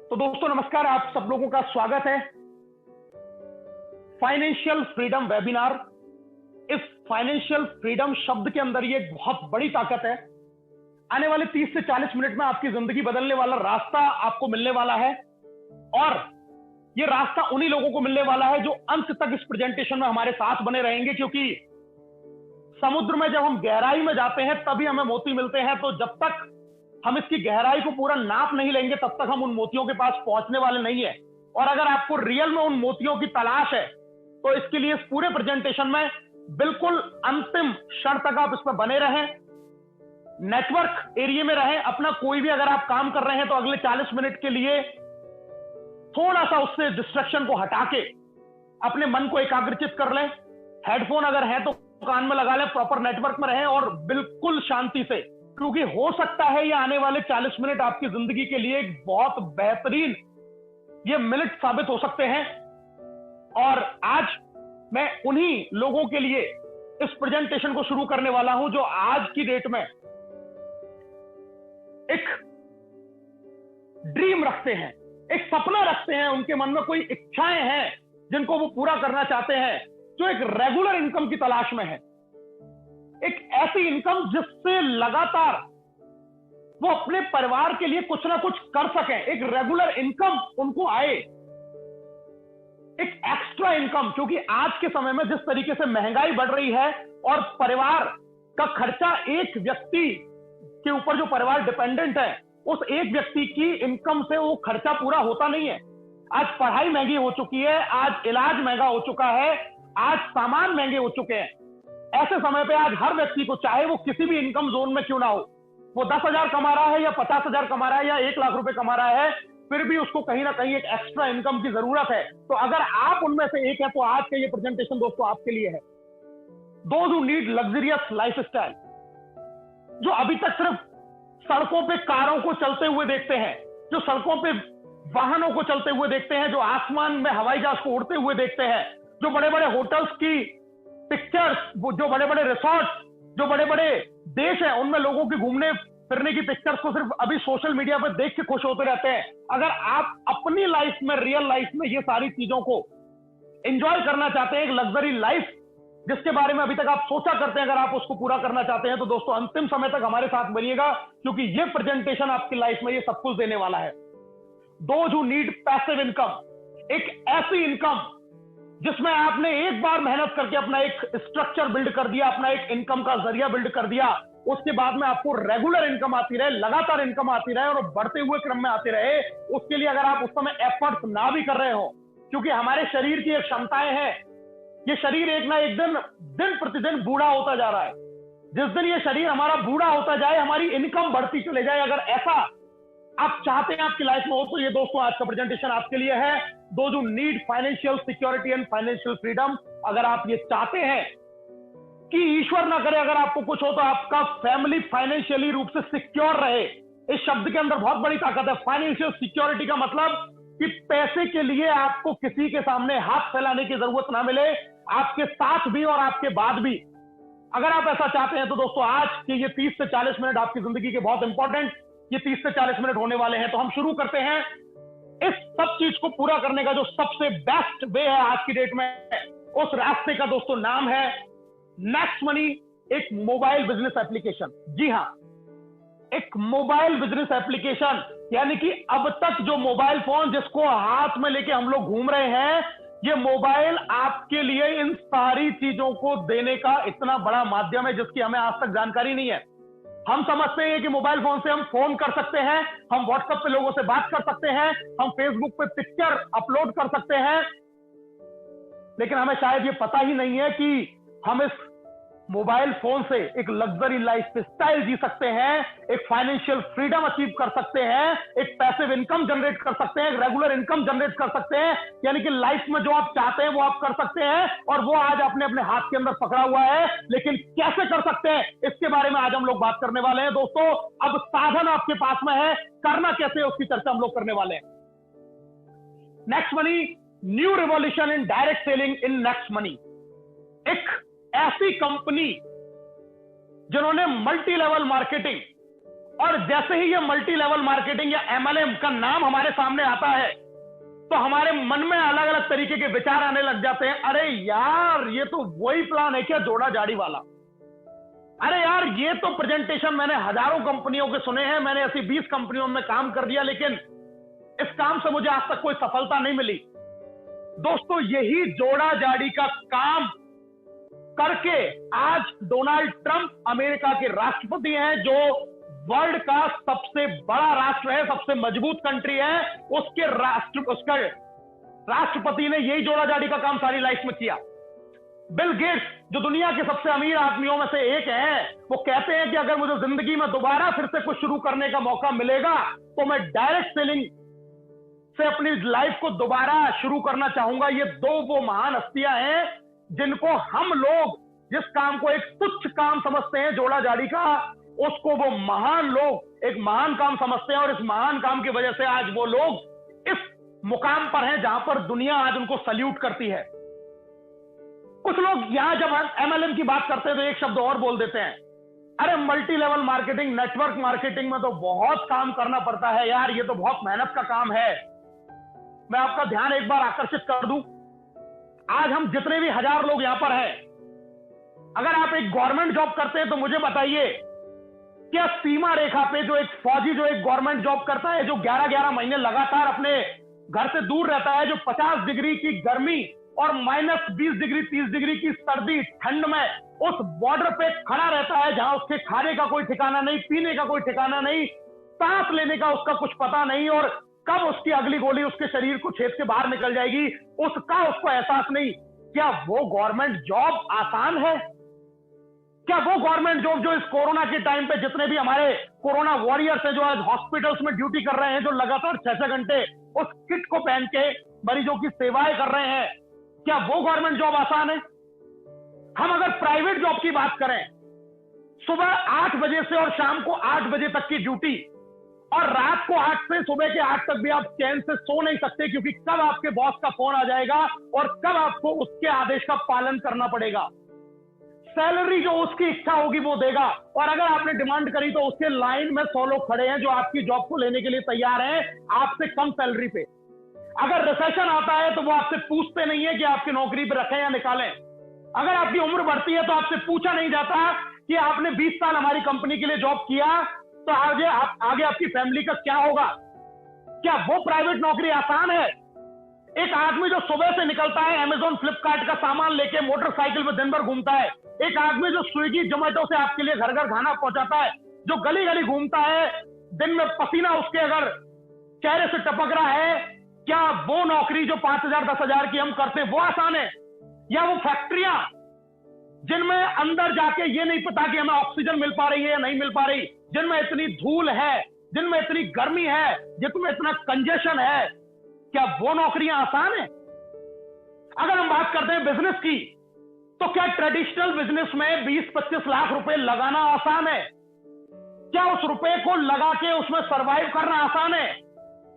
तो दोस्तों नमस्कार, आप सब लोगों का स्वागत है फाइनेंशियल फ्रीडम वेबिनार। इस फाइनेंशियल फ्रीडम शब्द के अंदर ये एक बहुत बड़ी ताकत है। आने वाले 30 से 40 मिनट में आपकी जिंदगी बदलने वाला रास्ता आपको मिलने वाला है और ये रास्ता उन्हीं लोगों को मिलने वाला है जो अंत तक इस प्रेजेंटेशन में हमारे साथ बने रहेंगे, क्योंकि समुद्र में जब हम गहराई में जाते हैं तभी हमें मोती मिलते हैं। तो जब तक हम इसकी गहराई को पूरा नाप नहीं लेंगे तब तक हम उन मोतियों के पास पहुंचने वाले नहीं है। और अगर आपको रियल में उन मोतियों की तलाश है तो इसके लिए इस पूरे प्रेजेंटेशन में बिल्कुल अंतिम क्षण तक आप इसमें बने रहें, नेटवर्क एरिया में रहें। अपना कोई भी अगर आप काम कर रहे हैं तो अगले 40 मिनट के लिए थोड़ा सा उससे डिस्ट्रैक्शन को हटा के अपने मन को एकाग्रचित कर लें। हेडफोन अगर है तो कान में लगा लें, प्रॉपर नेटवर्क में रहें और बिल्कुल शांति से, क्योंकि हो सकता है ये आने वाले 40 मिनट आपकी जिंदगी के लिए एक बहुत बेहतरीन ये मिनट साबित हो सकते हैं। और आज मैं उन्हीं लोगों के लिए इस प्रेजेंटेशन को शुरू करने वाला हूं जो आज की डेट में एक ड्रीम रखते हैं, एक सपना रखते हैं, उनके मन में कोई इच्छाएं हैं जिनको वो पूरा करना चाहते हैं, जो एक रेगुलर इनकम की तलाश में है। एक ऐसी इनकम जिससे लगातार वो अपने परिवार के लिए कुछ ना कुछ कर सकें, एक रेगुलर इनकम उनको आए, एक एक्स्ट्रा इनकम। क्योंकि आज के समय में जिस तरीके से महंगाई बढ़ रही है और परिवार का खर्चा, एक व्यक्ति के ऊपर जो परिवार डिपेंडेंट है उस एक व्यक्ति की इनकम से वो खर्चा पूरा होता नहीं है। आज पढ़ाई महंगी हो चुकी है, आज इलाज महंगा हो चुका है, आज सामान महंगे हो चुके हैं। ऐसे समय पे आज हर व्यक्ति को, चाहे वो किसी भी इनकम जोन में क्यों ना हो, वो 10,000 कमा रहा है या 50,000 कमा रहा है या 1 लाख रुपए कमा रहा है, फिर भी उसको कहीं ना कहीं एक एक्स्ट्रा इनकम की जरूरत है। तो अगर आप उनमें से एक है तो आज का ये प्रेजेंटेशन दोस्तों आपके लिए है। Those who need luxurious lifestyle, जो अभी तक सिर्फ सड़कों पे कारों को चलते हुए देखते हैं, जो सड़कों पे वाहनों को चलते हुए देखते हैं, जो आसमान में हवाई जहाज को उड़ते हुए देखते हैं, जो बड़े बड़े होटल्स की पिक्चर्स, जो बड़े बड़े रिसोर्ट, जो बड़े बड़े देश हैं उनमें लोगों की घूमने फिरने की पिक्चर्स को सिर्फ अभी सोशल मीडिया पर देख के खुश होते रहते हैं। अगर आप अपनी लाइफ में, रियल लाइफ में ये सारी चीजों को एंजॉय करना चाहते हैं, एक लग्जरी लाइफ जिसके बारे में अभी तक आप सोचा करते हैं, अगर आप उसको पूरा करना चाहते हैं तो दोस्तों अंतिम समय तक हमारे साथ बनिएगा, क्योंकि ये प्रेजेंटेशन आपकी लाइफ में ये सब कुछ देने वाला है। Those who need passive income, एक ऐसी इनकम जिसमें आपने एक बार मेहनत करके अपना एक स्ट्रक्चर बिल्ड कर दिया, अपना एक इनकम का जरिया बिल्ड कर दिया, उसके बाद में आपको रेगुलर इनकम आती रहे, लगातार इनकम आती रहे और बढ़ते हुए क्रम में आती रहे। उसके लिए अगर आप उस समय एफर्ट ना भी कर रहे हो, क्योंकि हमारे शरीर की एक क्षमताएं हैं, ये शरीर एक ना एक दिन प्रतिदिन बूढ़ा होता जा रहा है। जिस दिन ये शरीर हमारा बूढ़ा होता जाए, हमारी इनकम बढ़ती चले जाए, अगर ऐसा आप चाहते हैं आपकी लाइफ में हो, तो ये दोस्तों आज का प्रेजेंटेशन आपके लिए है। Those who need financial security and financial freedom, अगर आप ये चाहते हैं कि ईश्वर ना करे अगर आपको कुछ हो तो आपका फैमिली फाइनेंशियली रूप से सिक्योर रहे। इस शब्द के अंदर बहुत बड़ी ताकत है। फाइनेंशियल सिक्योरिटी का मतलब कि पैसे के लिए आपको किसी के सामने हाथ फैलाने की जरूरत ना मिले, आपके साथ भी और आपके बाद भी। अगर आप ऐसा चाहते हैं तो दोस्तों आज के ये 30 से 40 मिनट आपकी जिंदगी के बहुत इंपॉर्टेंट, ये 30 से 40 मिनट होने वाले हैं। तो हम शुरू करते हैं। इस सब चीज को पूरा करने का जो सबसे बेस्ट वे है आज की डेट में, उस रास्ते का दोस्तों नाम है नेक्स्ट मनी, एक मोबाइल बिजनेस एप्लीकेशन। जी हां, एक मोबाइल बिजनेस एप्लीकेशन, यानी कि अब तक जो मोबाइल फोन जिसको हाथ में लेके हम लोग घूम रहे हैं, ये मोबाइल आपके लिए इन सारी चीजों को देने का इतना बड़ा माध्यम है जिसकी हमें आज तक जानकारी नहीं है। हम समझते हैं कि मोबाइल फोन से हम फोन कर सकते हैं, हम व्हाट्सएप पे लोगों से बात कर सकते हैं, हम फेसबुक पे पिक्चर अपलोड कर सकते हैं, लेकिन हमें शायद ये पता ही नहीं है कि हम इस मोबाइल फोन से एक लग्जरी लाइफ स्टाइल जी सकते हैं, एक फाइनेंशियल फ्रीडम अचीव कर सकते हैं, एक पैसिव इनकम जनरेट कर सकते हैं, एक रेगुलर इनकम जनरेट कर सकते हैं। यानी कि लाइफ में जो आप चाहते हैं वो आप कर सकते हैं और वो आज आपने अपने हाथ के अंदर पकड़ा हुआ है। लेकिन कैसे कर सकते हैं, इसके बारे में आज हम लोग बात करने वाले हैं दोस्तों। अब साधन आपके पास में है, करना कैसे उसकी चर्चा हम लोग करने वाले हैं। Next money, new revolution in direct selling in next money, एक ऐसी कंपनी जिन्होंने मल्टी लेवल मार्केटिंग और जैसे ही ये मल्टी लेवल मार्केटिंग या एमएलएम का नाम हमारे सामने आता है तो हमारे मन में अलग अलग तरीके के विचार आने लग जाते हैं। अरे यार, ये तो वही प्लान है क्या, जोड़ा जाड़ी वाला। अरे यार, ये तो प्रेजेंटेशन मैंने हजारों कंपनियों के सुने हैं, मैंने ऐसी 20 कंपनियों में काम कर दिया, लेकिन इस काम से मुझे आज तक कोई सफलता नहीं मिली। दोस्तों, यही जोड़ा जाड़ी का काम करके आज डोनाल्ड ट्रंप अमेरिका के राष्ट्रपति हैं, जो वर्ल्ड का सबसे बड़ा राष्ट्र है, सबसे मजबूत कंट्री है, उसके राष्ट्रपति ने यही जोड़ा जाड़ी का काम सारी लाइफ में किया। बिल गेट्स, जो दुनिया के सबसे अमीर आदमियों में से एक है, वो कहते हैं कि अगर मुझे जिंदगी में दोबारा फिर से कुछ शुरू करने का मौका मिलेगा तो मैं डायरेक्ट सेलिंग से अपनी लाइफ को दोबारा शुरू करना चाहूंगा। ये दो वो महान हस्तियां हैं जिनको हम लोग जिस काम को एक तुच्छ काम समझते हैं जोड़ा जाड़ी का, उसको वो महान लोग एक महान काम समझते हैं, और इस महान काम की वजह से आज वो लोग इस मुकाम पर हैं जहां पर दुनिया आज उनको सल्यूट करती है। कुछ लोग यहां जब एमएलएम की बात करते हैं तो एक शब्द और बोल देते हैं, अरे multi level marketing, network marketing में तो बहुत काम करना पड़ता है यार, ये तो बहुत मेहनत का काम है। मैं आपका ध्यान एक बार आकर्षित कर दूं, आज हम जितने भी 1000 लोग यहां पर हैं, अगर आप एक गवर्नमेंट जॉब करते हैं तो मुझे बताइए, क्या सीमा रेखा पे जो एक फौजी जो एक गवर्नमेंट जॉब करता है, जो 11-11 महीने लगातार अपने घर से दूर रहता है, जो 50 डिग्री की गर्मी और -20 डिग्री 30 डिग्री की सर्दी ठंड में उस बॉर्डर पे खड़ा रहता है, जहां उसके खाने का कोई ठिकाना नहीं, पीने का कोई ठिकाना नहीं, सांस लेने का उसका कुछ पता नहीं, और कब उसकी अगली गोली उसके शरीर को छेद के बाहर निकल जाएगी उसका उसको एहसास नहीं। क्या वो गवर्नमेंट जॉब आसान है? क्या वो गवर्नमेंट जॉब जो इस कोरोना के टाइम पे जितने भी हमारे कोरोना वॉरियर्स हैं, जो आज हॉस्पिटल्स में ड्यूटी कर रहे हैं, जो लगातार 6-6 घंटे उस किट को पहन के मरीजों की सेवाएं कर रहे हैं, क्या वो गवर्नमेंट जॉब आसान है? हम अगर प्राइवेट जॉब की बात करें, सुबह 8 बजे से और शाम को 8 बजे तक की ड्यूटी, और रात को 8 से सुबह के 8 तक भी आप चैन से सो नहीं सकते, क्योंकि कब आपके बॉस का फोन आ जाएगा और कब आपको उसके आदेश का पालन करना पड़ेगा। सैलरी जो उसकी इच्छा होगी वो देगा, और अगर आपने डिमांड करी तो उसके लाइन में 100 लोग खड़े हैं जो आपकी जॉब को लेने के लिए तैयार हैं आपसे कम सैलरी पे। अगर रिसेशन आता है तो वो आपसे पूछते नहीं है कि आपकी नौकरी पे रखें या निकालें। अगर आपकी उम्र बढ़ती है तो आपसे पूछा नहीं जाता कि आपने 20 साल हमारी कंपनी के लिए जॉब किया, तो आगे आपकी फैमिली का क्या होगा? क्या वो प्राइवेट नौकरी आसान है? एक आदमी जो सुबह से निकलता है, अमेज़न फ्लिपकार्ट का सामान लेके मोटरसाइकिल में दिन भर घूमता है, एक आदमी जो स्विगी जोमेटो से आपके लिए घर घर खाना पहुंचाता है, जो गली गली घूमता है, दिन में पसीना उसके अगर चेहरे से टपक रहा है, क्या वो नौकरी जो 5000 10,000 की हम करते हैं वो आसान है? या वो फैक्ट्रियां जिनमें अंदर जाके ये नहीं पता कि हमें ऑक्सीजन मिल पा रही है या नहीं मिल पा रही, जिनमें इतनी धूल है, जिनमें इतनी गर्मी है, जिनमें इतना कंजेशन है, क्या वो नौकरियां आसान है? अगर हम बात करते हैं बिजनेस की, तो क्या ट्रेडिशनल बिजनेस में 20-25 लाख रुपए लगाना आसान है? क्या उस रुपए को लगा के उसमें सरवाइव करना आसान है?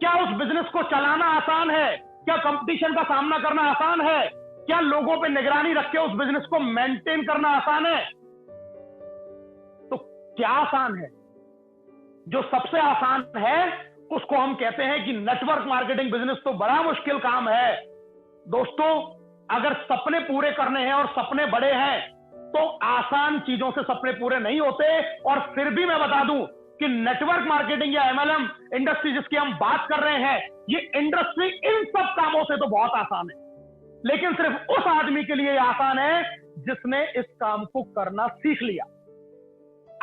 क्या उस बिजनेस को चलाना आसान है? क्या कंपटीशन का सामना करना आसान है? क्या लोगों पे निगरानी रख के उस बिजनेस को मेंटेन करना आसान है? तो क्या आसान है? जो सबसे आसान है उसको हम कहते हैं कि नेटवर्क मार्केटिंग बिजनेस तो बड़ा मुश्किल काम है। दोस्तों, अगर सपने पूरे करने हैं और सपने बड़े हैं तो आसान चीजों से सपने पूरे नहीं होते। और फिर भी मैं बता दूं कि नेटवर्क मार्केटिंग या एमएलएम इंडस्ट्री जिसकी हम बात कर रहे हैं, ये इंडस्ट्री इन सब कामों से तो बहुत आसान है, लेकिन सिर्फ उस आदमी के लिए आसान है जिसने इस काम को करना सीख लिया।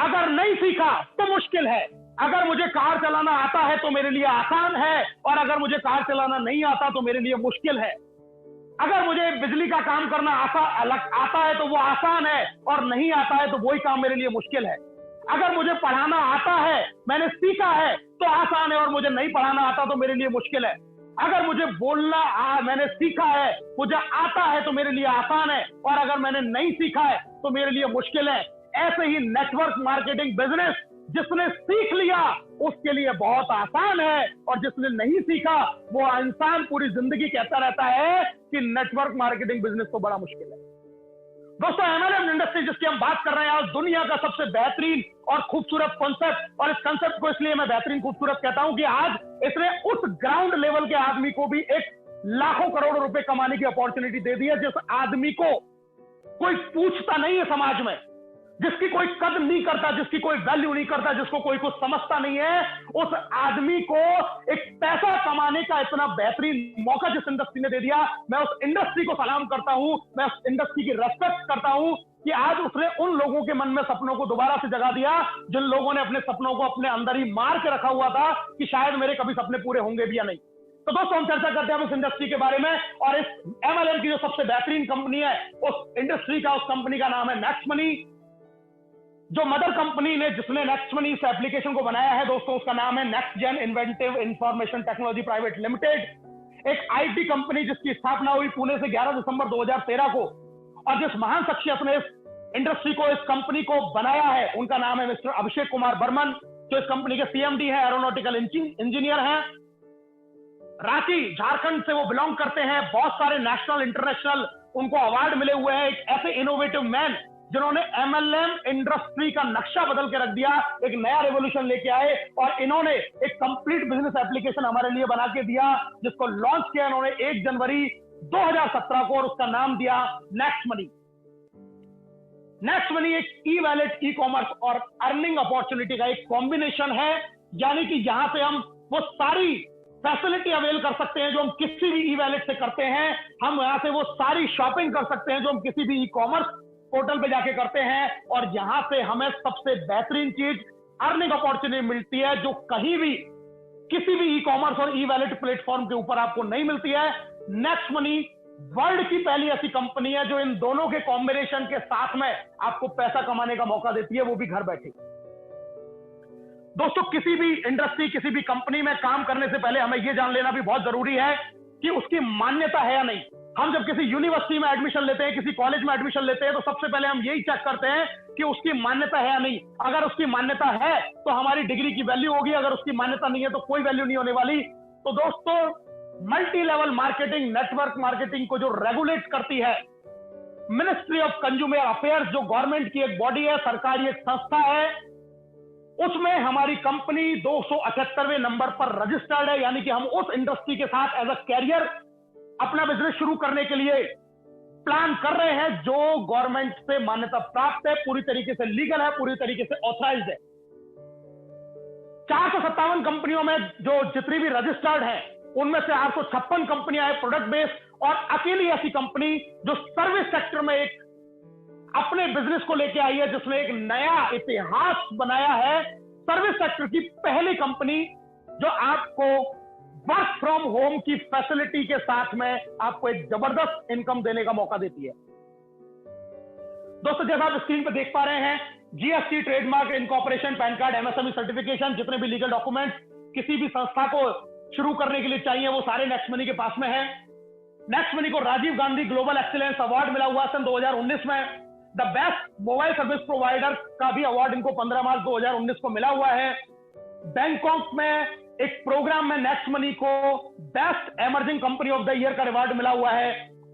अगर नहीं सीखा तो मुश्किल है। अगर मुझे कार चलाना आता है तो मेरे लिए आसान है, और अगर मुझे कार चलाना नहीं आता तो मेरे लिए मुश्किल है। अगर मुझे बिजली का काम करना आता है तो वो आसान है, और नहीं आता है तो वही काम मेरे लिए मुश्किल है। अगर मुझे पढ़ाना आता है, मैंने सीखा है, तो आसान है, और मुझे नहीं पढ़ाना आता तो मेरे लिए मुश्किल है। अगर मुझे बोलना मैंने सीखा है, मुझे आता है तो मेरे लिए आसान है, और अगर मैंने नहीं सीखा है तो मेरे लिए मुश्किल है। ऐसे ही नेटवर्क मार्केटिंग बिजनेस जिसने सीख लिया उसके लिए बहुत आसान है, और जिसने नहीं सीखा वो इंसान पूरी जिंदगी कहता रहता है कि नेटवर्क मार्केटिंग बिजनेस तो बड़ा मुश्किल है। दोस्तों एमएलएम इंडस्ट्री जिसकी हम बात कर रहे हैं आज दुनिया का सबसे बेहतरीन और खूबसूरत कॉन्सेप्ट, और इस कॉन्सेप्ट को इसलिए मैं बेहतरीन खूबसूरत कहता हूं कि आज इसने उस ग्राउंड लेवल के आदमी को भी एक लाखों करोड़ों रुपए कमाने की अपॉर्चुनिटी दे दी है, जिस आदमी को कोई पूछता नहीं है समाज में, जिसकी कोई कदर नहीं करता, जिसकी कोई वैल्यू नहीं करता, जिसको कोई कुछ समझता नहीं है, उस आदमी को एक पैसा कमाने का इतना बेहतरीन मौका जिस इंडस्ट्री ने दे दिया, मैं उस इंडस्ट्री को सलाम करता हूं, मैं उस इंडस्ट्री की रेस्पेक्ट करता हूं कि आज उसने उन लोगों के मन में सपनों को दोबारा से जगा दिया जिन लोगों ने अपने सपनों को अपने अंदर ही मार के रखा हुआ था कि शायद मेरे कभी सपने पूरे होंगे भी या नहीं। तो दोस्तों हम चर्चा करते हैं इस इंडस्ट्री के बारे में, और इस एमएलएम की जो सबसे बेहतरीन कंपनी है उस इंडस्ट्री का, उस कंपनी का नाम है नेक्स्ट मनी। जो मदर कंपनी ने जिसने नेक्स्ट मनी इस एप्लीकेशन को बनाया है दोस्तों, उसका नाम है Next Gen Inventive Information Technology Private Limited, एक आईटी कंपनी जिसकी स्थापना हुई पुणे से 11 दिसंबर 2013 को, और जिस महान शख्सियत ने इस इंडस्ट्री को, इस कंपनी को बनाया है, उनका नाम है मिस्टर अभिषेक कुमार बर्मन, जो इस कंपनी के सीएमडी है, एरोनॉटिकल इंजीनियर हैं, रांची झारखंड से वो बिलोंग करते हैं, बहुत सारे नेशनल इंटरनेशनल उनको अवार्ड मिले हुए हैं, एक ऐसे इनोवेटिव मैन जिन्होंने एमएलएम इंडस्ट्री का नक्शा बदल के रख दिया, एक नया रेवोल्यूशन लेके आए, और इन्होंने एक कंप्लीट बिजनेस एप्लीकेशन हमारे लिए बना के दिया जिसको लॉन्च किया इन्होंने 1 जनवरी 2017 को, और उसका नाम दिया नेक्स्ट मनी। नेक्स्ट मनी एक ई वैलेट, ई कॉमर्स और अर्निंग अपॉर्चुनिटी का एक कॉम्बिनेशन है, यानी कि यहां से हम वो सारी फैसिलिटी अवेल कर सकते हैं जो हम किसी भी ई वैलेट से करते हैं, हम यहां से वो सारी शॉपिंग कर सकते हैं जो हम किसी भी ई कॉमर्स पोर्टल पे जाके करते हैं, और यहां से हमें सबसे बेहतरीन चीज अर्निंग अपॉर्चुनिटी मिलती है जो कहीं भी किसी भी ई कॉमर्स और ई वैलेट प्लेटफॉर्म के ऊपर आपको नहीं मिलती है। नेक्स्ट मनी वर्ल्ड की पहली ऐसी कंपनी है जो इन दोनों के कॉम्बिनेशन के साथ में आपको पैसा कमाने का मौका देती है, वो भी घर बैठे। दोस्तों किसी भी इंडस्ट्री, किसी भी कंपनी में काम करने से पहले हमें यह जान लेना भी बहुत जरूरी है कि उसकी मान्यता है या नहीं। हम जब किसी यूनिवर्सिटी में एडमिशन लेते हैं, किसी कॉलेज में एडमिशन लेते हैं, तो सबसे पहले हम यही चेक करते हैं कि उसकी मान्यता है या नहीं। अगर उसकी मान्यता है तो हमारी डिग्री की वैल्यू होगी, अगर उसकी मान्यता नहीं है तो कोई वैल्यू नहीं होने वाली। तो दोस्तों multi level marketing, network marketing को जो रेगुलेट करती है मिनिस्ट्री ऑफ कंज्यूमर अफेयर्स, जो गवर्नमेंट की एक बॉडी है, सरकारी एक संस्था है, उसमें हमारी कंपनी 278वें नंबर पर रजिस्टर्ड है, यानी कि हम उस इंडस्ट्री के साथ एज अ कैरियर अपना बिजनेस शुरू करने के लिए प्लान कर रहे हैं जो गवर्नमेंट से मान्यता प्राप्त है, पूरी तरीके से लीगल है, पूरी तरीके से ऑथराइज्ड है। 457 कंपनियों में जो जितनी भी रजिस्टर्ड है उनमें से 856 कंपनियां हैं प्रोडक्ट बेस्ड, और अकेली ऐसी कंपनी जो सर्विस सेक्टर में एक अपने बिजनेस को लेके आई है, जिसने एक नया इतिहास बनाया है। सर्विस सेक्टर की पहली कंपनी जो आपको वर्क फ्रॉम होम की फैसिलिटी के साथ में आपको एक जबरदस्त इनकम देने का मौका देती है। दोस्तों जैसा आप स्क्रीन पर देख पा रहे हैं, GST, trademark, incorporation, pan card, MSME certification, जितने भी लीगल डॉक्यूमेंट किसी भी संस्था को शुरू करने के लिए चाहिए वो सारे नेक्स्ट मनी के पास में है। नेक्स्ट मनी को Rajiv Gandhi global excellence award मिला हुआ सन 2019 में। The best mobile service provider का भी अवार्ड इनको 15 मार्च 2019 को मिला हुआ है। बैंकॉक में एक प्रोग्राम में नेक्स्ट मनी को best emerging company of the year का अवार्ड मिला हुआ है,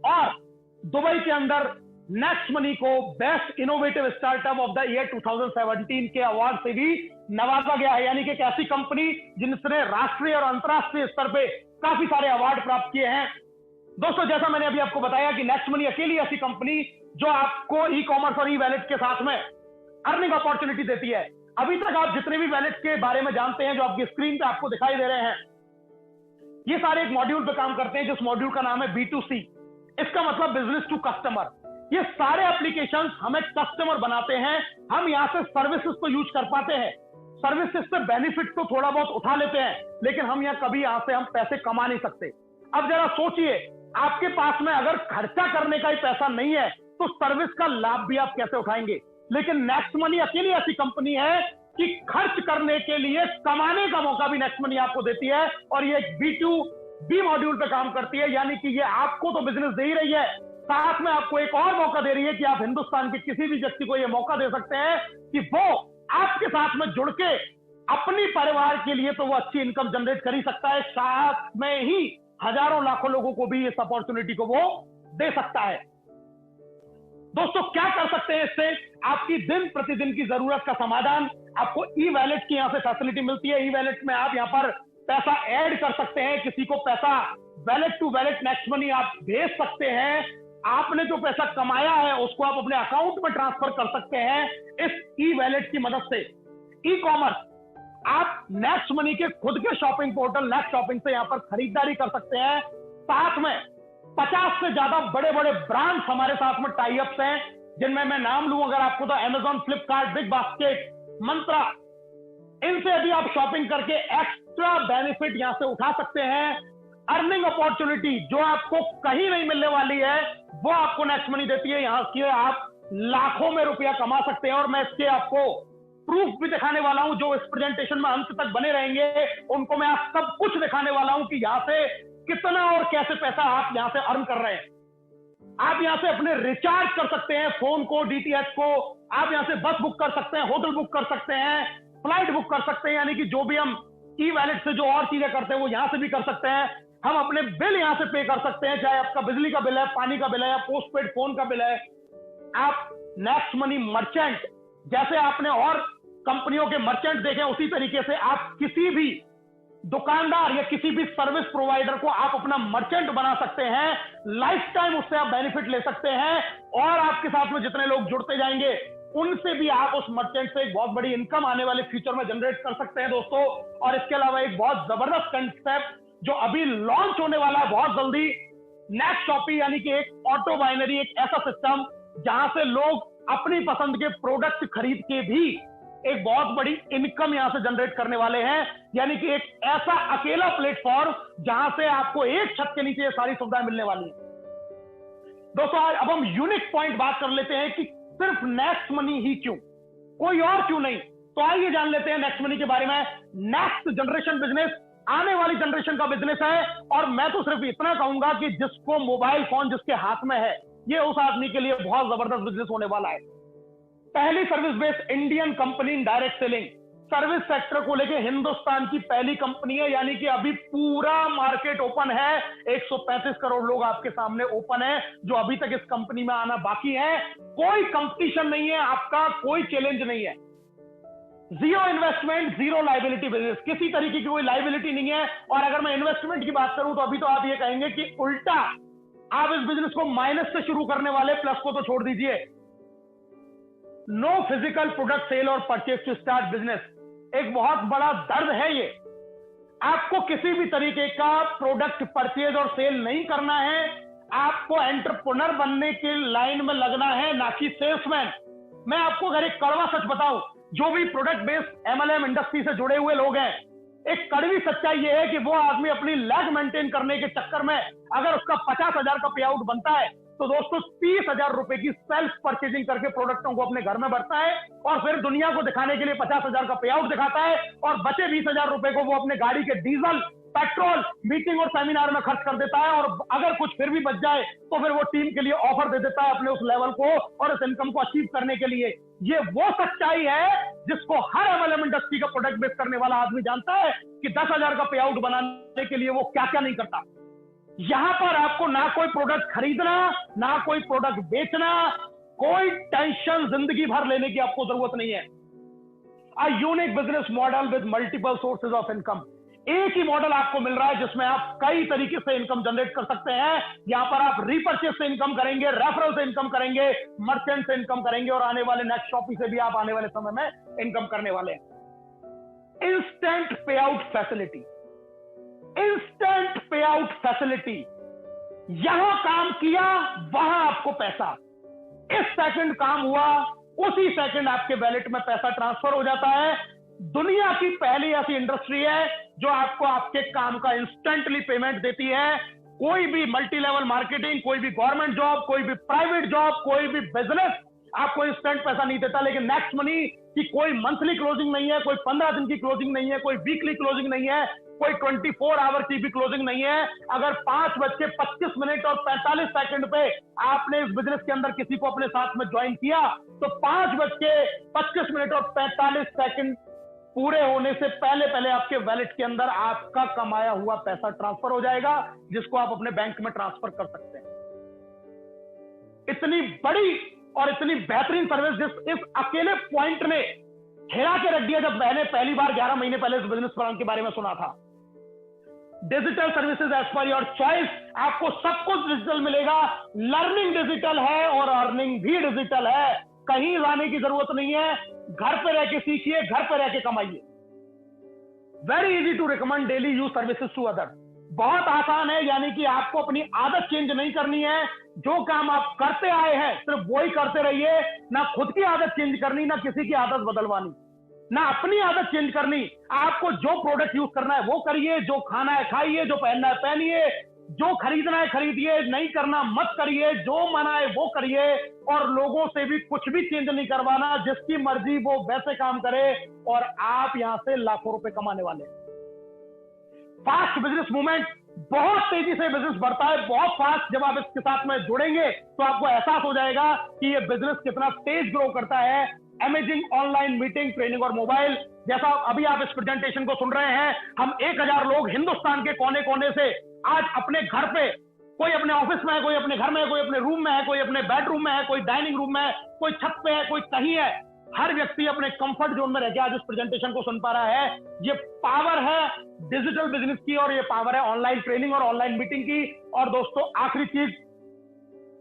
और दुबई के अंदर नेक्स्ट मनी को best innovative startup of the year 2017 के अवार्ड से भी नवाजा गया है, यानी कि एक ऐसी कंपनी जिसने राष्ट्रीय और अंतरराष्ट्रीय स्तर पे काफी सारे अवार्ड प्राप्त किए हैं। दोस्तों जैसा मैंने अभी आपको बताया कि नेक्स्ट मनी अकेली ऐसी कंपनी जो आपको ई कॉमर्स और ई वैलेट के साथ में अर्निंग अपॉर्चुनिटी देती है। अभी तक आप जितने भी वैलेट के बारे में जानते हैं जो आपकी स्क्रीन पे आपको दिखाई दे रहे हैं, ये सारे एक मॉड्यूल पे काम करते हैं जिस मॉड्यूल का नाम है B2C, इसका मतलब बिजनेस टू कस्टमर। ये सारे एप्लीकेशंस हमें कस्टमर बनाते हैं, हम यहां से सर्विसेज तो यूज कर पाते हैं, सर्विसेज से बेनिफिट तो थोड़ा बहुत उठा लेते हैं, लेकिन हम यहां कभी यहां से हम पैसे कमा नहीं सकते। अब जरा सोचिए, आपके पास में अगर खर्चा करने का ही पैसा नहीं है तो सर्विस का लाभ भी आप कैसे उठाएंगे। लेकिन नेक्स्ट मनी अकेली ऐसी कंपनी है कि खर्च करने के लिए कमाने का मौका भी नेक्स्ट मनी आपको देती है, और ये एक B2B मॉड्यूल पे काम करती है, यानी कि ये आपको तो बिजनेस दे ही रही है, साथ में आपको एक और मौका दे रही है कि आप हिंदुस्तान के किसी भी व्यक्ति को यह मौका दे सकते हैं कि वो आपके साथ में जुड़ के अपनी परिवार के लिए तो वो अच्छी इनकम जनरेट कर ही सकता है, साथ में ही हजारों लाखों लोगों को भी इस अपॉर्चुनिटी को वो दे सकता है। दोस्तों क्या कर सकते हैं इससे? आपकी दिन प्रतिदिन की जरूरत का समाधान, आपको ई वैलेट की यहां से फैसिलिटी मिलती है। ई वैलेट में आप यहां पर पैसा ऐड कर सकते हैं, किसी को पैसा wallet to wallet Next Money आप भेज सकते हैं। आपने जो पैसा कमाया है उसको आप अपने अकाउंट में ट्रांसफर कर सकते हैं इस ई वैलेट की मदद से। ई कॉमर्स, आप नेक्स्ट मनी के खुद के शॉपिंग पोर्टल नेक्स्ट शॉपिंग से यहां पर खरीदारी कर सकते हैं। साथ में 50 से ज्यादा बड़े बड़े ब्रांड्स हमारे साथ में टाई अप्स हैं, जिनमें मैं नाम लूं अगर आपको तो अमेजॉन, फ्लिपकार्ट, बिग बास्केट, मंत्रा, इनसे भी आप शॉपिंग करके एक्स्ट्रा बेनिफिट यहां से उठा सकते हैं। अर्निंग अपॉर्चुनिटी जो आपको कहीं नहीं मिलने वाली है वो आपको नेक्स्ट मनी देती है। यहां से आप लाखों में रुपया कमा सकते हैं और मैं इसके आपको प्रूफ भी दिखाने वाला हूं। जो इस प्रेजेंटेशन में अंत तक बने रहेंगे उनको मैं आप सब कुछ दिखाने वाला हूं कि यहां से कितना और कैसे पैसा आप यहां से अर्न कर रहे हैं। आप यहां से अपने रिचार्ज कर सकते हैं, फोन को, डीटीएच को। आप यहां से बस बुक कर सकते हैं, होटल बुक कर सकते हैं, फ्लाइट बुक कर सकते हैं, यानी कि जो भी हम ई वैलेट से जो और चीजें करते हैं वो यहां से भी कर सकते हैं। हम अपने बिल यहां से पे कर सकते हैं, चाहे आपका बिजली का बिल है, पानी का बिल है, या पोस्टपेड फोन का बिल है। आप नेक्स्ट मनी मर्चेंट, जैसे आपने और कंपनियों के मर्चेंट देखे उसी तरीके से आप किसी भी दुकानदार या किसी भी सर्विस प्रोवाइडर को आप अपना मर्चेंट बना सकते हैं। लाइफ टाइम उससे आप बेनिफिट ले सकते हैं और आपके साथ में जितने लोग जुड़ते जाएंगे उनसे भी आप उस मर्चेंट से एक बहुत बड़ी इनकम आने वाले फ्यूचर में जनरेट कर सकते हैं दोस्तों। और इसके अलावा एक बहुत जबरदस्त कंसेप्ट जो अभी लॉन्च होने वाला है बहुत जल्दी, नेक्स्ट शॉपी, यानी कि एक ऑटो बाइनरी, एक ऐसा सिस्टम जहां से लोग अपनी पसंद के प्रोडक्ट खरीद के भी एक बहुत बड़ी इनकम यहां से जनरेट करने वाले हैं। यानी कि एक ऐसा अकेला प्लेटफॉर्म जहां से आपको एक छत के नीचे ये सारी सुविधाएं मिलने वाली है। दोस्तों आज अब हम यूनिक पॉइंट बात कर लेते हैं कि सिर्फ नेक्स्ट मनी ही क्यों, कोई और क्यों नहीं। तो आइए जान लेते हैं नेक्स्ट मनी के बारे में। नेक्स्ट जनरेशन बिजनेस, आने वाली जनरेशन का बिजनेस है। और मैं तो सिर्फ इतना कहूंगा कि जिसको मोबाइल फोन जिसके हाथ में है, ये उस आदमी के लिए बहुत जबरदस्त बिजनेस होने वाला है। पहली service based Indian company in direct selling, service sector को लेके हिंदुस्तान की पहली कंपनी है। यानी कि अभी पूरा मार्केट ओपन है, 135 करोड़ लोग आपके सामने ओपन है जो अभी तक इस कंपनी में आना बाकी है। कोई कंपटीशन नहीं है आपका, कोई चैलेंज नहीं है। Zero investment, zero liability business, किसी तरीके की कोई लाइबिलिटी नहीं है। और अगर मैं इन्वेस्टमेंट की बात करूं तो अभी तो आप ये कहेंगे कि उल्टा, आप इस बिजनेस को माइनस से शुरू करने वाले, प्लस को तो छोड़ दीजिए। नो फिजिकल प्रोडक्ट सेल और परचेज टू स्टार्ट बिजनेस, एक बहुत बड़ा दर्द है ये। आपको किसी भी तरीके का प्रोडक्ट परचेज और सेल नहीं करना है, आपको एंटरप्रेन्योर बनने के लाइन में लगना है, ना कि सेल्समैन। मैं आपको अगर एक कड़वा सच बताऊं, जो भी प्रोडक्ट बेस्ड एमएलएम इंडस्ट्री से जुड़े हुए लोग हैं, एक कड़वी सच्चाई ये है कि वो आदमी अपनी लैग मेंटेन करने के चक्कर में अगर उसका 50,000 का पे आउट बनता है तो दोस्तों 30,000 रुपए की सेल्फ परचेजिंग करके प्रोडक्टों को अपने घर में भरता है और फिर दुनिया को दिखाने के लिए 50,000 का पे आउट दिखाता है और बचे 20,000 रुपए को वो अपने गाड़ी के डीजल, पेट्रोल, मीटिंग और सेमिनार में खर्च कर देता है। और अगर कुछ फिर भी बच जाए तो फिर वो टीम के लिए ऑफर दे देता है अपने उस लेवल को और इस इनकम को अचीव करने के लिए। ये वो सच्चाई है जिसको हर एमएलएम इंडस्ट्री का प्रोडक्ट बेच करने वाला आदमी जानता है कि 10,000 का पे आउट बनाने के लिए वो क्या क्या नहीं करता। यहां पर आपको ना कोई प्रोडक्ट खरीदना, ना कोई प्रोडक्ट बेचना, कोई टेंशन जिंदगी भर लेने की आपको जरूरत नहीं है। A unique business model with multiple sources of income, एक ही मॉडल आपको मिल रहा है जिसमें आप कई तरीके से इनकम जनरेट कर सकते हैं। यहां पर आप रीपर्चेज से इनकम करेंगे, रेफरल से इनकम करेंगे, मर्चेंट से इनकम करेंगे और आने वाले नेक्स्ट शॉपिंग से भी आप आने वाले समय में इनकम करने वाले हैं। इंस्टेंट पे आउट फैसिलिटी, इंस्टेंट पे आउट फैसिलिटी, यहां काम किया वहां आपको पैसा, इस सेकंड काम हुआ उसी सेकंड आपके वैलेट में पैसा ट्रांसफर हो जाता है। दुनिया की पहली ऐसी इंडस्ट्री है जो आपको आपके काम का इंस्टेंटली पेमेंट देती है। कोई भी मल्टी लेवल मार्केटिंग, कोई भी गवर्नमेंट जॉब, कोई भी प्राइवेट जॉब, कोई भी बिजनेस आपको इंस्टेंट पैसा नहीं देता। लेकिन नेक्स्ट मनी की कोई मंथली क्लोजिंग नहीं है, कोई 15 दिन की क्लोजिंग नहीं है, कोई वीकली क्लोजिंग नहीं है, कोई 24 आवर की भी क्लोजिंग नहीं है। अगर 5:25 और 45 सेकंड पे आपने इस बिजनेस के अंदर किसी को अपने साथ में ज्वाइन किया तो 5:25 और 45 सेकंड पूरे होने से पहले पहले आपके वैलेट के अंदर आपका कमाया हुआ पैसा ट्रांसफर हो जाएगा, जिसको आप अपने बैंक में ट्रांसफर कर सकते हैं। इतनी बड़ी और इतनी बेहतरीन सर्विस जिस इस अकेले पॉइंट ने हिला के रख दिया जब मैंने पहली बार 11 महीने पहले इस बिजनेस प्लान के बारे में सुना था। Digital services as per your choice, आपको सब कुछ डिजिटल मिलेगा, लर्निंग डिजिटल है और अर्निंग भी डिजिटल है। कहीं जाने की जरूरत नहीं है, घर पे रह के सीखिए, घर पे रह के कमाइए। Very easy to recommend daily use services to other, बहुत आसान है, यानी कि आपको अपनी आदत चेंज नहीं करनी है। जो काम आप करते आए हैं सिर्फ वही करते रहिए, ना खुद की आदत चेंज करनी, ना किसी की आदत बदलवानी, ना अपनी आदत चेंज करनी। आपको जो प्रोडक्ट यूज करना है वो करिए, जो खाना है खाइए, जो पहनना है पहनिए, जो खरीदना है खरीदिए, नहीं करना मत करिए, जो मना है वो करिए, और लोगों से भी कुछ भी चेंज नहीं करवाना। जिसकी मर्जी वो वैसे काम करे और आप यहां से लाखों रुपए कमाने वाले। फास्ट बिजनेस मूवमेंट, बहुत तेजी से बिजनेस बढ़ता है, बहुत फास्ट। जब आप इसके साथ में जुड़ेंगे तो आपको एहसास हो जाएगा कि ये बिजनेस कितना तेज ग्रो करता है। अमेजिंग ऑनलाइन मीटिंग, ट्रेनिंग और मोबाइल, जैसा अभी आप इस प्रेजेंटेशन को सुन रहे हैं, हम 1000 लोग हिंदुस्तान के कोने कोने से आज अपने घर पे, कोई अपने ऑफिस में है, कोई अपने घर में है, कोई अपने रूम में है, कोई अपने बेडरूम में है, कोई डाइनिंग रूम में है, कोई छत पे है, कोई कहीं है। हर व्यक्ति अपने कंफर्ट जोन में रह के आज इस प्रेजेंटेशन को सुन पा रहा है। ये पावर है डिजिटल बिजनेस की और ये पावर है ऑनलाइन ट्रेनिंग और ऑनलाइन मीटिंग की। और दोस्तों आखिरी चीज,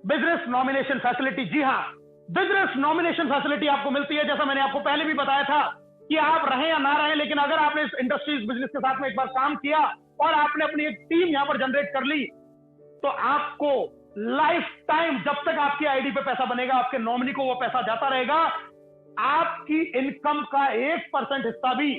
बिजनेस नॉमिनेशन फैसिलिटी। जी हाँ, बिजनेस नॉमिनेशन फैसिलिटी आपको मिलती है। जैसा मैंने आपको पहले भी बताया था कि आप रहें या ना रहें, लेकिन अगर आपने इस इंडस्ट्री, इस बिजनेस के साथ में एक बार काम किया और आपने अपनी एक टीम यहां पर जनरेट कर ली, तो आपको लाइफ टाइम, जब तक आपकी आईडी पे पैसा बनेगा, आपके नॉमिनी को वो पैसा जाता रहेगा। आपकी इनकम का 1% हिस्सा भी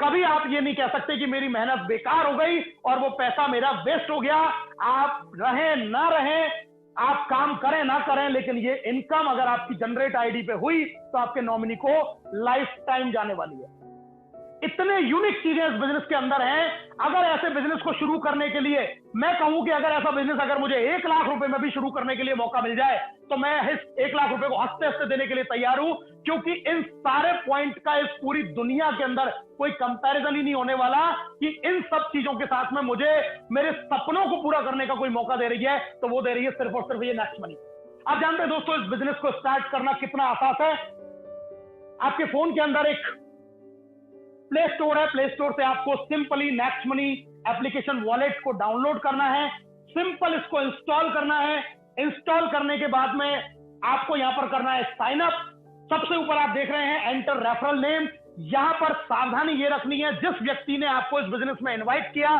कभी आप ये नहीं कह सकते कि मेरी मेहनत बेकार हो गई और वो पैसा मेरा वेस्ट हो गया। आप रहें ना रहें, आप काम करें ना करें, लेकिन ये इनकम अगर आपकी जनरेट आईडी पे हुई तो आपके नॉमिनी को लाइफ टाइम जाने वाली है। इतने यूनिक चीजें इस बिजनेस के अंदर हैं। अगर ऐसे बिजनेस को शुरू करने के लिए मैं कहूं कि अगर ऐसा बिजनेस अगर मुझे 1 लाख रुपए में भी शुरू करने के लिए मौका मिल जाए तो मैं इस 1 लाख रुपए को हंसते हंसते देने के लिए तैयार हूं, क्योंकि इन सारे पॉइंट का इस पूरी दुनिया के अंदर कोई कंपैरिजन ही नहीं होने वाला कि इन सब चीजों के साथ में मुझे मेरे सपनों को पूरा करने का कोई मौका दे रही है, तो वो दे रही है सिर्फ और सिर्फ ये नेक्स्ट मनी। आप जानते हैं दोस्तों, इस बिजनेस को स्टार्ट करना कितना आसान है। आपके फोन के अंदर एक प्ले स्टोर है, प्ले स्टोर से आपको simply next money application wallet को डाउनलोड करना है, सिंपल इसको इंस्टॉल करना है। इंस्टॉल करने के बाद में आपको यहां पर करना है साइन अप। सबसे ऊपर आप देख रहे हैं एंटर रेफरल नेम। यहां पर सावधानी ये रखनी है, जिस व्यक्ति ने आपको इस बिजनेस में इनवाइट किया,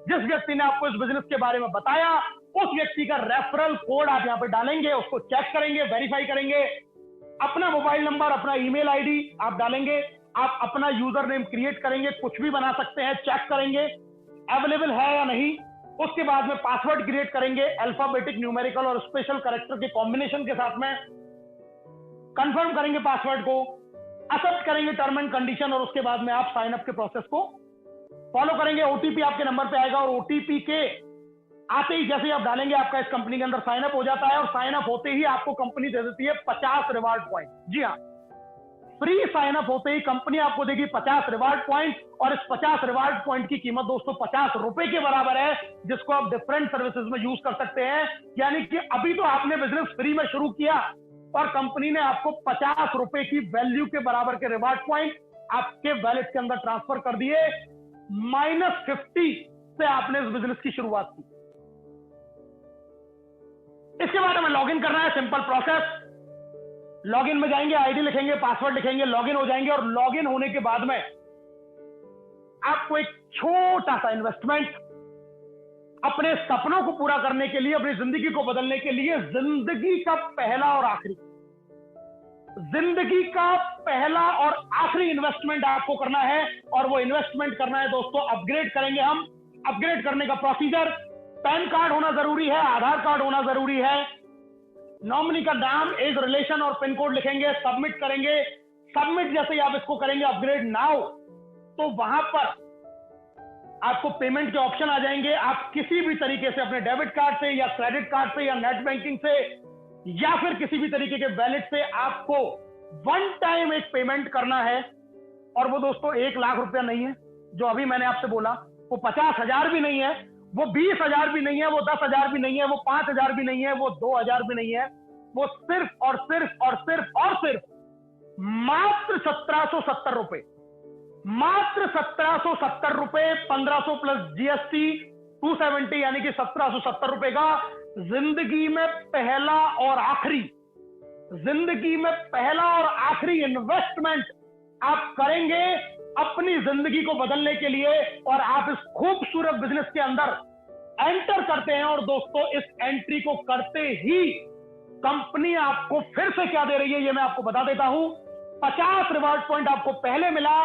जिस व्यक्ति ने आपको इस बिजनेस के बारे में बताया, उस व्यक्ति का रेफरल कोड आप यहां पर डालेंगे, उसको चेक करेंगे, वेरीफाई करेंगे। अपना मोबाइल नंबर, अपना ईमेल आईडी आप डालेंगे, आप अपना यूजर नेम क्रिएट करेंगे, कुछ भी बना सकते हैं, चेक करेंगे अवेलेबल है या नहीं। उसके बाद में पासवर्ड क्रिएट करेंगे, अल्फाबेटिक, न्यूमेरिकल और स्पेशल कैरेक्टर के कॉम्बिनेशन के साथ में। कंफर्म करेंगे पासवर्ड को, एक्सेप्ट करेंगे टर्म एंड कंडीशन, और उसके बाद में आप साइन अप के प्रोसेस को फॉलो करेंगे। ओटीपी आपके नंबर पे आएगा और ओटीपी के आते ही जैसे ही आप डालेंगे, आपका इस कंपनी के अंदर साइन अप हो जाता है। और साइन अप होते ही आपको कंपनी दे देती है 50 रिवार्ड पॉइंट। जी हाँ, फ्री साइन अप होते ही कंपनी आपको देगी 50 रिवार्ड पॉइंट, और इस 50 रिवार्ड पॉइंट की कीमत दोस्तों 50 रुपए के बराबर है, जिसको आप डिफरेंट सर्विसेज में यूज कर सकते हैं। यानी कि अभी तो आपने बिजनेस फ्री में शुरू किया और कंपनी ने आपको 50 रुपए की वैल्यू के बराबर के रिवार्ड पॉइंट आपके वैलेट के अंदर ट्रांसफर कर दिए। -50 से आपने इस बिजनेस की शुरुआत की। इसके बाद हमें लॉगिन करना है, सिंपल प्रोसेस। लॉगिन में जाएंगे, आईडी लिखेंगे, पासवर्ड लिखेंगे, लॉगिन हो जाएंगे। और लॉगिन होने के बाद में आपको एक छोटा सा इन्वेस्टमेंट अपने सपनों को पूरा करने के लिए, अपनी जिंदगी को बदलने के लिए, जिंदगी का पहला और आखिरी इन्वेस्टमेंट आपको करना है। और वो इन्वेस्टमेंट करना है दोस्तों, अपग्रेड करेंगे हम। अपग्रेड करने का प्रोसीजर, पैन कार्ड होना जरूरी है, आधार कार्ड होना जरूरी है, नॉमिनी का नाम, एज, रिलेशन और पिन कोड लिखेंगे, सबमिट करेंगे। सबमिट जैसे ही आप इसको करेंगे अपग्रेड नाउ, तो वहां पर आपको पेमेंट के ऑप्शन आ जाएंगे। आप किसी भी तरीके से अपने डेबिट कार्ड से या क्रेडिट कार्ड से या नेट बैंकिंग से या फिर किसी भी तरीके के वैलेट से आपको वन टाइम एक पेमेंट करना है। और वो दोस्तों 1 लाख रुपया नहीं है जो अभी मैंने आपसे बोला, वो 50,000 भी नहीं है, वो 20,000 भी नहीं है, वो 10,000 भी नहीं है, वो 5,000 भी नहीं है, वो 2,000 भी नहीं है। वो सिर्फ और सिर्फ और सिर्फ और सिर्फ मात्र 1770 रुपए, मात्र 1770 रुपए, 1500 प्लस जीएसटी 270, यानी कि 1770 रुपए का जिंदगी में पहला और आखिरी, जिंदगी में पहला और आखिरी इन्वेस्टमेंट आप करेंगे अपनी जिंदगी को बदलने के लिए, और आप इस खूबसूरत बिजनेस के अंदर एंटर करते हैं। और दोस्तों, इस एंट्री को करते ही कंपनी आपको फिर से क्या दे रही है, ये मैं आपको बता देता हूं। 50 रिवार्ड पॉइंट आपको पहले मिला,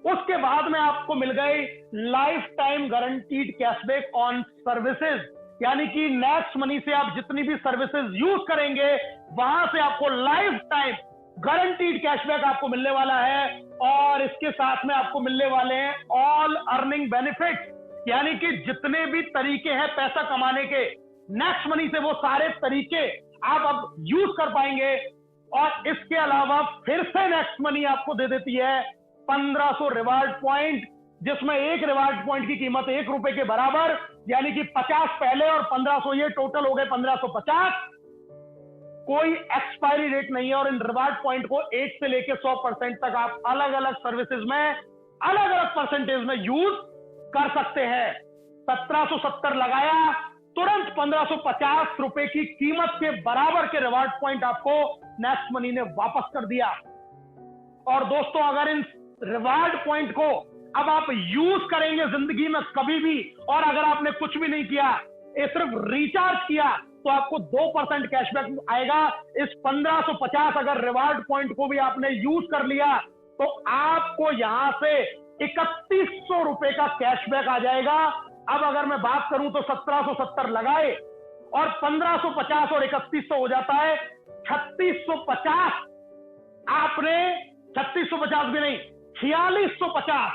उसके बाद में आपको मिल गए life time guaranteed cashback on services, यानी कि नेक्स्ट मनी से आप जितनी भी सर्विसेज यूज करेंगे वहां से आपको लाइफ टाइम गारंटीड कैशबैक आपको मिलने वाला है। और इसके साथ में आपको मिलने वाले हैं ऑल अर्निंग बेनिफिट, यानी कि जितने भी तरीके हैं पैसा कमाने के नेक्स्ट मनी से, वो सारे तरीके आप अब यूज कर पाएंगे। और इसके अलावा फिर से नेक्स्ट मनी आपको दे देती है 1500 रिवार्ड पॉइंट, जिसमें एक रिवार्ड पॉइंट की कीमत 1 रुपए के बराबर, यानी कि 50 पहले और 1500 ये टोटल हो गए 1550। कोई एक्सपायरी रेट नहीं है, और इन रिवार्ड पॉइंट को 1 से लेकर 100% तक आप अलग अलग सर्विसेज में अलग अलग परसेंटेज में यूज कर सकते हैं। 1770 लगाया, तुरंत 1550 रुपए की कीमत के बराबर के रिवार्ड पॉइंट आपको नेक्स्ट मनी ने वापस कर दिया। और दोस्तों, अगर इन रिवार्ड पॉइंट को अब आप यूज करेंगे जिंदगी में कभी भी, और अगर आपने कुछ भी नहीं किया, ये सिर्फ रिचार्ज किया, तो आपको 2% कैशबैक आएगा। इस 1550 अगर रिवार्ड पॉइंट को भी आपने यूज कर लिया, तो आपको यहां से 3100 रुपए का कैशबैक आ जाएगा। अब अगर मैं बात करूं तो 1770 लगाए और 1550 और 3100 हो जाता है 3650। आपने 3650 भी नहीं, 4650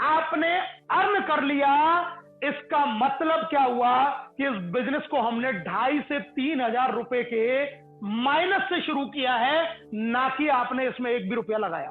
आपने अर्न कर लिया। इसका मतलब क्या हुआ कि इस बिजनेस को हमने 2500 से 3000 रुपए के माइनस से शुरू किया है, ना कि आपने इसमें एक भी रुपया लगाया।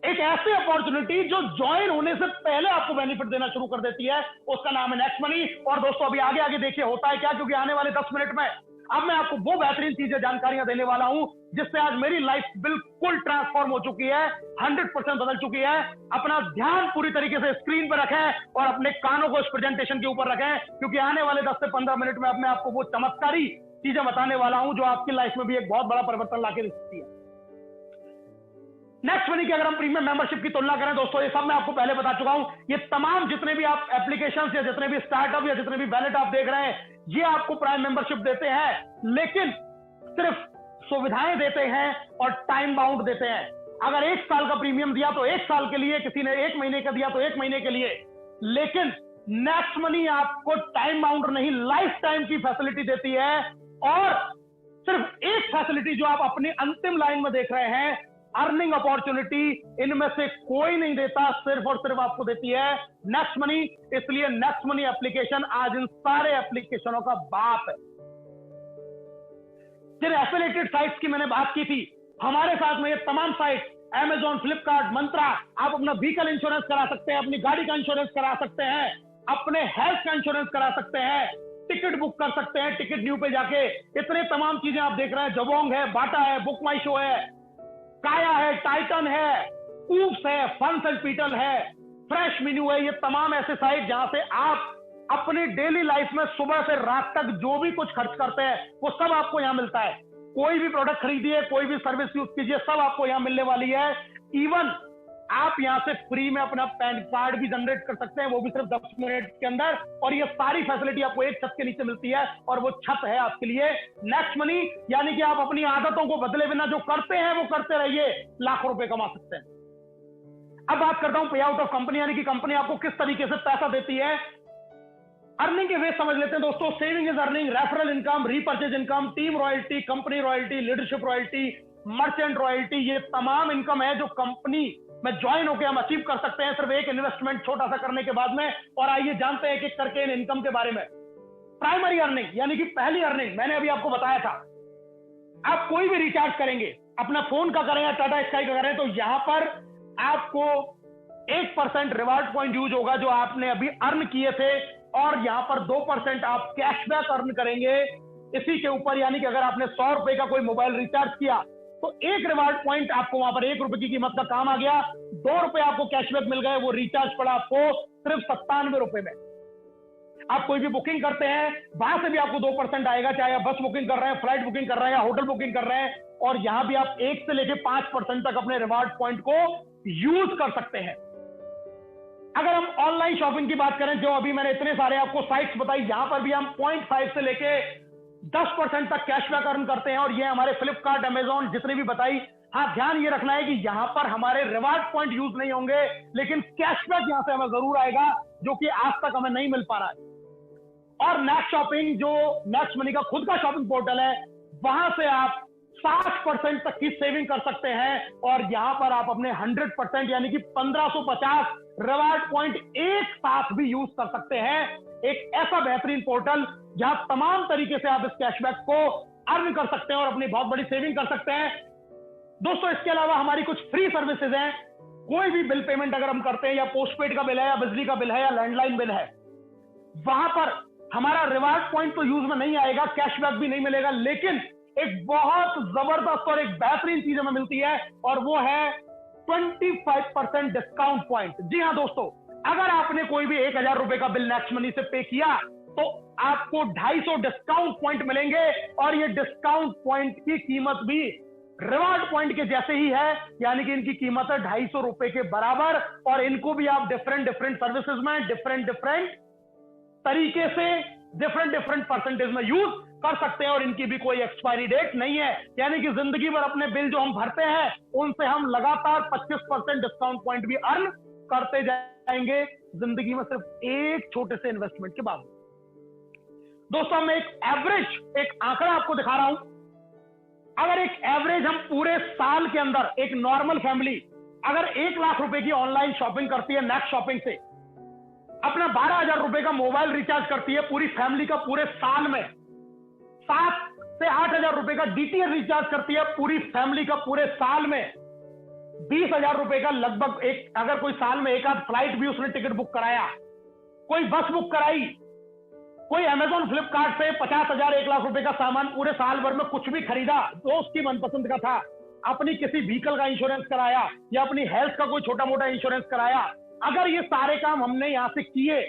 एक ऐसी अपॉर्चुनिटी जो ज्वाइन होने से पहले आपको बेनिफिट देना शुरू कर देती है, उसका नाम है नेक्स्ट मनी। और दोस्तों, अभी आगे आगे देखिए होता है क्या, क्योंकि आने वाले 10 मिनट में अब मैं आपको वो बेहतरीन चीजें, जानकारियां देने वाला हूं जिससे आज मेरी लाइफ बिल्कुल ट्रांसफॉर्म हो चुकी है, 100% बदल चुकी है। अपना ध्यान पूरी तरीके से स्क्रीन पर रखें और अपने कानों को इस प्रेजेंटेशन के ऊपर रखें, क्योंकि आने वाले 10 से 15 मिनट में अब मैं आपको वो चमत्कारी चीजें बताने वाला हूं जो आपकी लाइफ में भी एक बहुत बड़ा परिवर्तन लाके दे सकती है। नेक्स्ट मनी की अगर हम प्रीमियम मेंबरशिप की तुलना करें दोस्तों, ये सब मैं आपको पहले बता चुका हूं। ये तमाम जितने भी आप एप्लीकेशंस या जितने भी स्टार्टअप या जितने भी वैलेट आप देख रहे हैं, ये आपको प्राइम मेंबरशिप देते हैं, लेकिन सिर्फ सुविधाएं देते हैं और टाइम बाउंड देते हैं। अगर 1 साल का प्रीमियम दिया तो 1 साल के लिए, किसी ने 1 महीने का दिया तो 1 महीने के लिए। लेकिन नेक्स्ट मनी आपको टाइम बाउंड नहीं, लाइफ टाइम की फैसिलिटी देती है। और सिर्फ एक फैसिलिटी जो आप अपनी अंतिम लाइन में देख रहे हैं, अर्निंग अपॉर्चुनिटी, इनमें से कोई नहीं देता, सिर्फ और सिर्फ आपको देती है नेक्स्ट मनी। इसलिए नेक्स्ट मनी एप्लीकेशन आज इन सारे एप्लीकेशनों का बाप है। जिन एफिलिएटेड साइट्स की मैंने बात की थी, हमारे साथ में ये तमाम साइट, Amazon, फ्लिपकार्ट, मंत्रा, आप अपना व्हीकल इंश्योरेंस करा सकते हैं, अपनी गाड़ी का इंश्योरेंस करा सकते हैं, अपने हेल्थ का इंश्योरेंस करा सकते हैं, टिकट बुक कर सकते हैं टिकट न्यू पे जाके। इतने तमाम चीजें आप देख रहे हैं, जबोंग है, बाटा है, बुक माई शो है, काया है, टाइटन है, ऊप्स है, फंस एंड पीटल है, फ्रेश मेन्यू है। ये तमाम ऐसे साइट जहां से आप अपनी डेली लाइफ में सुबह से रात तक जो भी कुछ खर्च करते हैं वो सब आपको यहां मिलता है। कोई भी प्रोडक्ट खरीदिए, कोई भी सर्विस यूज कीजिए, सब आपको यहां मिलने वाली है। इवन आप यहां से फ्री में अपना पैन कार्ड भी जनरेट कर सकते हैं, वो भी सिर्फ 10 मिनट के अंदर। और ये सारी फैसिलिटी आपको एक छत के नीचे मिलती है, और वो छत है आपके लिए नेक्स्ट मनी। यानी कि आप अपनी आदतों को बदले बिना जो करते हैं वो करते रहिए, लाखों रुपए कमा सकते हैं। अब बात करता हूं पे आउट ऑफ कंपनी, यानी कि कंपनी आपको किस तरीके से पैसा देती है। अर्निंग के वे समझ लेते हैं दोस्तों। Saving is earning, referral income, repurchase income, team royalty, company royalty, leadership royalty, merchant royalty, ये तमाम इनकम है जो कंपनी में ज्वाइन होकर हम अचीव कर सकते हैं सिर्फ एक इन्वेस्टमेंट छोटा सा करने के बाद में। और आइए जानते हैं एक करके इन इनकम के बारे में। प्राइमरी अर्निंग, यानी कि पहली अर्निंग, मैंने अभी आपको बताया था, आप कोई भी रिचार्ज करेंगे, अपना फोन का करें या टाटा स्काई का करें, तो यहां पर आपको 1% रिवार्ड पॉइंट यूज होगा जो आपने अभी अर्न किए थे, और यहां पर 2% आप कैशबैक अर्न करेंगे इसी के ऊपर, यानी कि अगर आपने 100 रुपए का कोई मोबाइल रिचार्ज किया तो 1 रिवार्ड पॉइंट आपको वहां पर 1 रुपए की कीमत का काम आ गया, 2 रुपए आपको कैशबैक मिल गए, वो रिचार्ज पड़ा आपको सिर्फ 97 रुपए में। आप कोई भी बुकिंग करते हैं वहां से भी आपको 2% आएगा, चाहे आप बस बुकिंग कर रहे हैं, फ्लाइट बुकिंग कर रहे हैं या होटल बुकिंग कर रहे हैं, और यहां भी आप 1 से लेकर 5% तक अपने रिवार्ड पॉइंट को यूज कर सकते हैं। अगर हम ऑनलाइन शॉपिंग की बात करें, जो अभी मैंने इतने सारे आपको साइट्स बताई, यहां पर भी हम 0.5 से लेके 10% तक कैशबैक अर्न करते हैं, और ये हमारे फ्लिपकार्ट, अमेजॉन जितने भी बताई। हाँ, ध्यान ये रखना है कि यहां पर हमारे रिवार्ड पॉइंट यूज नहीं होंगे, लेकिन कैशबैक यहां से हमें जरूर आएगा, जो कि आज तक हमें नहीं मिल पा रहा है। और नेक्स्ट शॉपिंग, जो नेक्स्ट मनी का खुद का शॉपिंग पोर्टल है, वहां से आप 60% तक की सेविंग कर सकते हैं, और यहां पर आप अपने 100% यानी कि 1550 रिवार्ड पॉइंट एक साथ भी यूज कर सकते हैं। एक ऐसा बेहतरीन पोर्टल जहां तमाम तरीके से आप इस कैशबैक को अर्न कर सकते हैं और अपनी बहुत बड़ी सेविंग कर सकते हैं। दोस्तों, इसके अलावा हमारी कुछ फ्री सर्विसेज हैं। कोई भी बिल पेमेंट अगर हम करते हैं, या पोस्टपेड का बिल है, या बिजली का बिल है, या लैंडलाइन बिल है, वहां पर हमारा रिवार्ड पॉइंट तो यूज में नहीं आएगा, कैशबैक भी नहीं मिलेगा, लेकिन एक बहुत जबरदस्त और एक बेहतरीन चीज हमें मिलती है, और वो है 25% डिस्काउंट पॉइंट। जी हाँ दोस्तों, अगर आपने कोई भी 1000 रुपए का बिल नेक्स्ट मनी से पे किया तो आपको 250 डिस्काउंट पॉइंट मिलेंगे, और ये डिस्काउंट पॉइंट की कीमत भी रिवार्ड पॉइंट के जैसे ही है, यानी कि इनकी कीमत है 250 रुपए के बराबर, और इनको भी आप डिफरेंट सर्विसेज में डिफरेंट तरीके से डिफरेंट परसेंटेज में यूज कर सकते हैं, और इनकी भी कोई एक्सपायरी डेट नहीं है। यानी कि जिंदगी भर अपने बिल जो हम भरते हैं उनसे हम लगातार 25% डिस्काउंट पॉइंट भी अर्न करते जाएंगे, जिंदगी में सिर्फ एक छोटे से इन्वेस्टमेंट के बाद। दोस्तों, मैं एक आंकड़ा आपको दिखा रहा हूं। अगर एक एवरेज हम पूरे साल के अंदर, एक नॉर्मल फैमिली अगर 1 लाख रुपए की ऑनलाइन शॉपिंग करती है, नेक्स्ट शॉपिंग से अपना 12,000 रुपए का मोबाइल रिचार्ज करती है पूरी फैमिली का पूरे साल में, 7 से 8,000 रुपए का डीटीएच रिचार्ज करती है पूरी फैमिली का पूरे साल में, 20,000 रुपए का लगभग अगर कोई साल में एक आध फ्लाइट भी उसने टिकट बुक कराया, कोई बस बुक कराई, कोई अमेजॉन फ्लिपकार्ट से 50,000 1 लाख रुपए का सामान पूरे साल भर में कुछ भी खरीदा जो उसकी मनपसंद का था, अपनी किसी व्हीकल का इंश्योरेंस कराया, या अपनी हेल्थ का कोई छोटा मोटा इंश्योरेंस कराया, अगर ये सारे काम हमने यहां से किए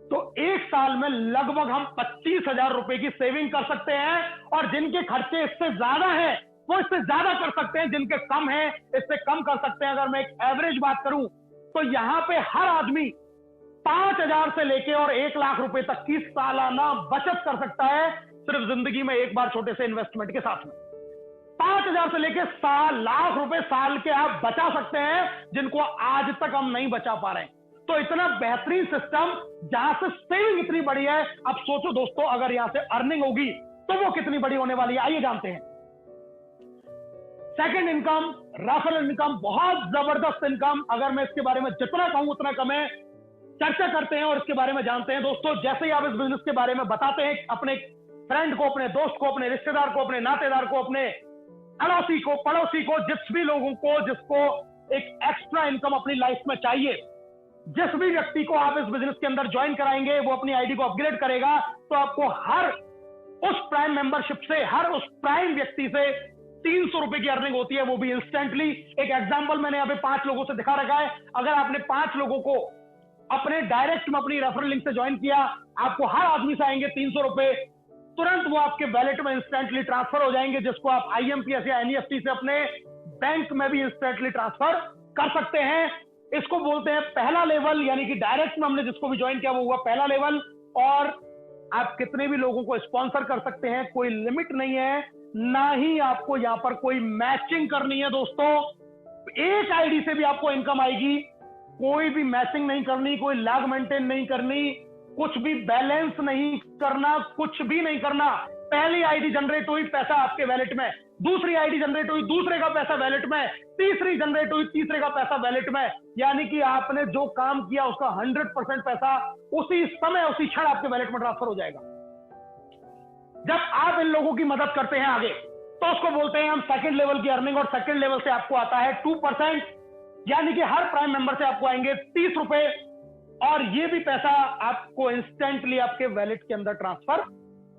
तो एक साल में लगभग हम 25,000 रुपए की सेविंग कर सकते हैं। और जिनके खर्चे इससे ज्यादा हैं वो इससे ज्यादा कर सकते हैं, जिनके कम हैं इससे कम कर सकते हैं। अगर मैं एक एवरेज बात करूं तो यहां पे हर आदमी 5,000 से लेके और 1 लाख रुपए तक की सालाना बचत कर सकता है, सिर्फ जिंदगी में एक बार छोटे से इन्वेस्टमेंट के साथ में। 5,000 से लेके लाख रुपए साल के आप बचा सकते हैं, जिनको आज तक हम नहीं बचा पा रहे हैं। तो इतना बेहतरीन सिस्टम जहां से सेविंग इतनी बड़ी है, अब सोचो दोस्तों अगर यहां से अर्निंग होगी तो वो कितनी बड़ी होने वाली है, आइए जानते हैं। सेकंड इनकम, रेफरल इनकम, बहुत जबरदस्त इनकम। अगर मैं इसके बारे में जितना कहूं उतना कम है। चर्चा करते हैं और इसके बारे में जानते हैं। दोस्तों, जैसे ही आप इस बिजनेस के बारे में बताते हैं अपने फ्रेंड को, अपने दोस्त को, अपने रिश्तेदार को, अपने नातेदार को, अपने अड़ोसी को, पड़ोसी को, जिस भी लोगों को जिसको एक एक्स्ट्रा इनकम अपनी लाइफ में चाहिए, जिस भी व्यक्ति को आप इस बिजनेस के अंदर ज्वाइन कराएंगे, वो अपनी आईडी को अपग्रेड करेगा, तो आपको हर उस प्राइम मेंबरशिप से, हर उस प्राइम व्यक्ति से 300 रुपए की अर्निंग होती है, वो भी इंस्टेंटली। एक एग्जांपल मैंने यहाँ पे 5 लोगों से दिखा रखा है। अगर आपने 5 लोगों को अपने डायरेक्ट में अपनी रेफरल लिंक से ज्वाइन किया, आपको हर आदमी से आएंगे 300 रुपए, तुरंत वो आपके वैलेट में इंस्टेंटली ट्रांसफर हो जाएंगे, जिसको आप IMPS या NEFT से अपने बैंक में भी इंस्टेंटली ट्रांसफर कर सकते हैं। इसको बोलते हैं पहला लेवल, यानी कि डायरेक्ट में हमने जिसको भी ज्वाइन किया वो हुआ पहला लेवल। और आप कितने भी लोगों को स्पॉन्सर कर सकते हैं, कोई लिमिट नहीं है, ना ही आपको यहां पर कोई मैचिंग करनी है। दोस्तों, एक आईडी से भी आपको इनकम आएगी, कोई भी मैचिंग नहीं करनी, कोई लैग मेंटेन नहीं करनी, कुछ भी बैलेंस नहीं करना, कुछ भी नहीं करना। पहली आईडी जनरेट हुई, पैसा आपके वैलेट में, दूसरी आईडी जनरेट हुई, दूसरे का पैसा वैलेट में, तीसरी जनरेट हुई, तीसरे का पैसा वैलेट में। यानी कि आपने जो काम किया उसका 100% पैसा उसी समय, उसी क्षण आपके वैलेट में ट्रांसफर हो जाएगा। जब आप इन लोगों की मदद करते हैं आगे, तो उसको बोलते हैं हम सेकंड लेवल की अर्निंग। और सेकंड लेवल से आपको आता है 2%, यानी कि हर प्राइम मेंबर से आपको आएंगे 30 रुपए, और ये भी पैसा आपको इंस्टेंटली आपके वैलेट के अंदर ट्रांसफर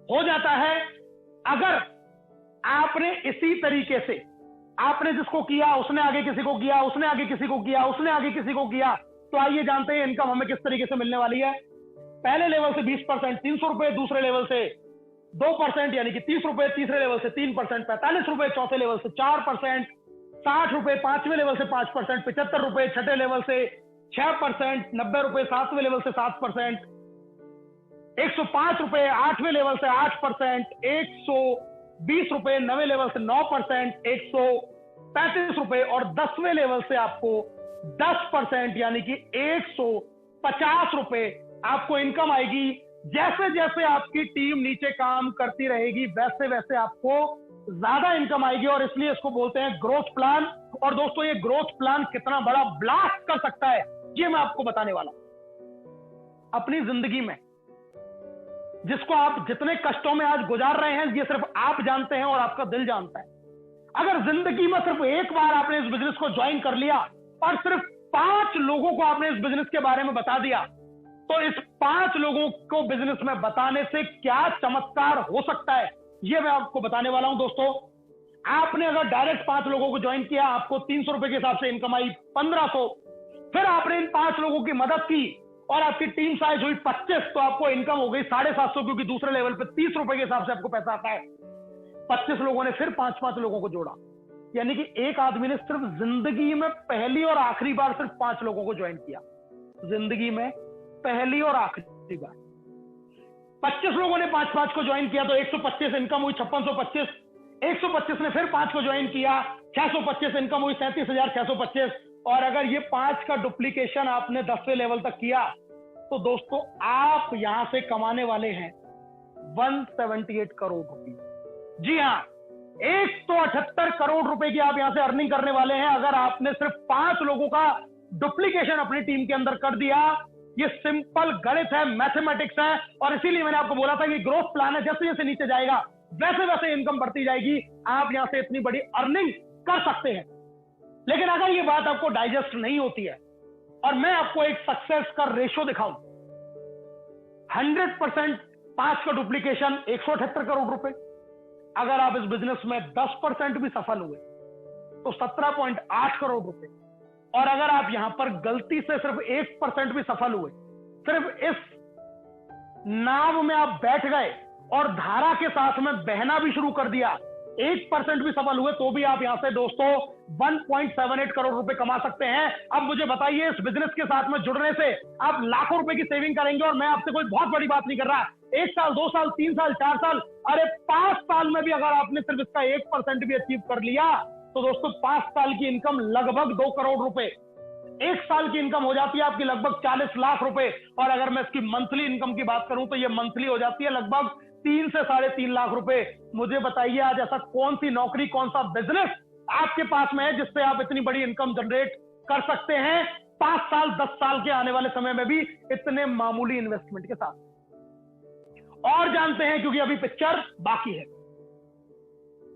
हो जाता है। अगर आपने इसी तरीके से, आपने जिसको किया उसने आगे किसी को किया, उसने आगे किसी को किया, उसने आगे किसी को किया, तो आइए जानते हैं इनकम हमें किस तरीके से मिलने वाली है। पहले लेवल से 20% 300 रुपए, दूसरे लेवल से 2% यानी कि 30 रुपए, तीसरे लेवल से 3% 45 रुपए, चौथे लेवल से 4% 60 रुपए, पांचवें लेवल से 5% 75 रुपए, छठे लेवल से 6% 90 रुपए, सातवें लेवल से 7% 105 रुपए, आठवें लेवल से 8% 120 रुपए, नवे लेवल से 9% 135 रुपए और 10वें लेवल से आपको 10% यानी कि 150 रुपए आपको इनकम आएगी। जैसे जैसे आपकी टीम नीचे काम करती रहेगी वैसे वैसे आपको ज्यादा इनकम आएगी और इसलिए इसको बोलते हैं ग्रोथ प्लान। और दोस्तों ये ग्रोथ प्लान कितना बड़ा ब्लास्ट कर सकता है ये मैं आपको बताने वाला हूं। अपनी जिंदगी में जिसको आप जितने कष्टों में आज गुजार रहे हैं ये सिर्फ आप जानते हैं और आपका दिल जानता है। अगर जिंदगी में सिर्फ एक बार आपने इस बिजनेस को ज्वाइन कर लिया और सिर्फ 5 लोगों को आपने इस बिजनेस के बारे में बता दिया तो इस 5 लोगों को बिजनेस में बताने से क्या चमत्कार हो सकता है ये मैं आपको बताने वाला हूं। दोस्तों आपने अगर डायरेक्ट 5 लोगों को ज्वाइन किया, आपको 300 रुपए के हिसाब से इनकम आई 1500, फिर आपने इन 5 लोगों की मदद की और आपकी टीम साइज हुई 25 तो आपको इनकम हो गई 750, क्योंकि दूसरे लेवल पे 30 रुपए के हिसाब से आपको पैसा आता है। 25 लोगों ने फिर 5-5 लोगों को जोड़ा, यानी कि एक आदमी ने सिर्फ जिंदगी में पहली और आखिरी बार सिर्फ 5 लोगों को ज्वाइन किया। जिंदगी में पहली और आखिरी बार 25 लोगों ने 5-5 को ज्वाइन किया तो 125 इनकम हुई 5625। 125 ने फिर 5 को ज्वाइन किया 625 इनकम हुई 37,625। और अगर ये 5 का डुप्लीकेशन आपने 10वें लेवल तक किया तो दोस्तों आप यहां से कमाने वाले हैं 178 करोड़ रुपए। जी हां, 178 करोड़ रुपए की आप यहां से अर्निंग करने वाले हैं अगर आपने सिर्फ 5 लोगों का डुप्लीकेशन अपनी टीम के अंदर कर दिया। ये सिंपल गणित है, मैथमेटिक्स है और इसीलिए मैंने आपको बोला था कि ग्रोथ प्लान है। जैसे जैसे नीचे जाएगा वैसे वैसे इनकम बढ़ती जाएगी, आप यहां से इतनी बड़ी अर्निंग कर सकते हैं। लेकिन अगर ये बात आपको डाइजेस्ट नहीं होती है और मैं आपको एक सक्सेस का रेशो दिखाऊं, 100% 5 का डुप्लीकेशन 178 करोड़ रुपए। अगर आप इस बिजनेस में 10% भी सफल हुए तो 17.8 करोड़ रुपए। और अगर आप यहां पर गलती से सिर्फ 1% भी सफल हुए, सिर्फ इस नाव में आप बैठ गए और धारा के साथ में बहना भी शुरू कर दिया, 1% भी सफल हुए तो भी आप यहां से दोस्तों 1.78 करोड़ रुपए कमा सकते हैं। अब मुझे बताइए इस बिजनेस के साथ में जुड़ने से आप लाखों रुपए की सेविंग करेंगे और मैं आपसे कोई बहुत बड़ी बात नहीं कर रहा, 1 साल 2 साल 3 साल 4 साल, अरे 5 साल में भी अगर आपने सिर्फ इसका 1% भी अचीव कर लिया तो दोस्तों 5 साल की इनकम लगभग 2 करोड़ रुपए, 1 साल की इनकम हो जाती है आपकी लगभग 40 लाख रुपए। और अगर मैं इसकी मंथली इनकम की बात करूं तो ये मंथली हो जाती है लगभग 3 से 3.5 लाख रुपए। मुझे बताइए आज ऐसा कौन सी नौकरी, कौन सा बिजनेस आपके पास में है जिससे आप इतनी बड़ी इनकम जनरेट कर सकते हैं 5 साल 10 साल के आने वाले समय में भी इतने मामूली इन्वेस्टमेंट के साथ। और जानते हैं क्योंकि अभी पिक्चर बाकी है।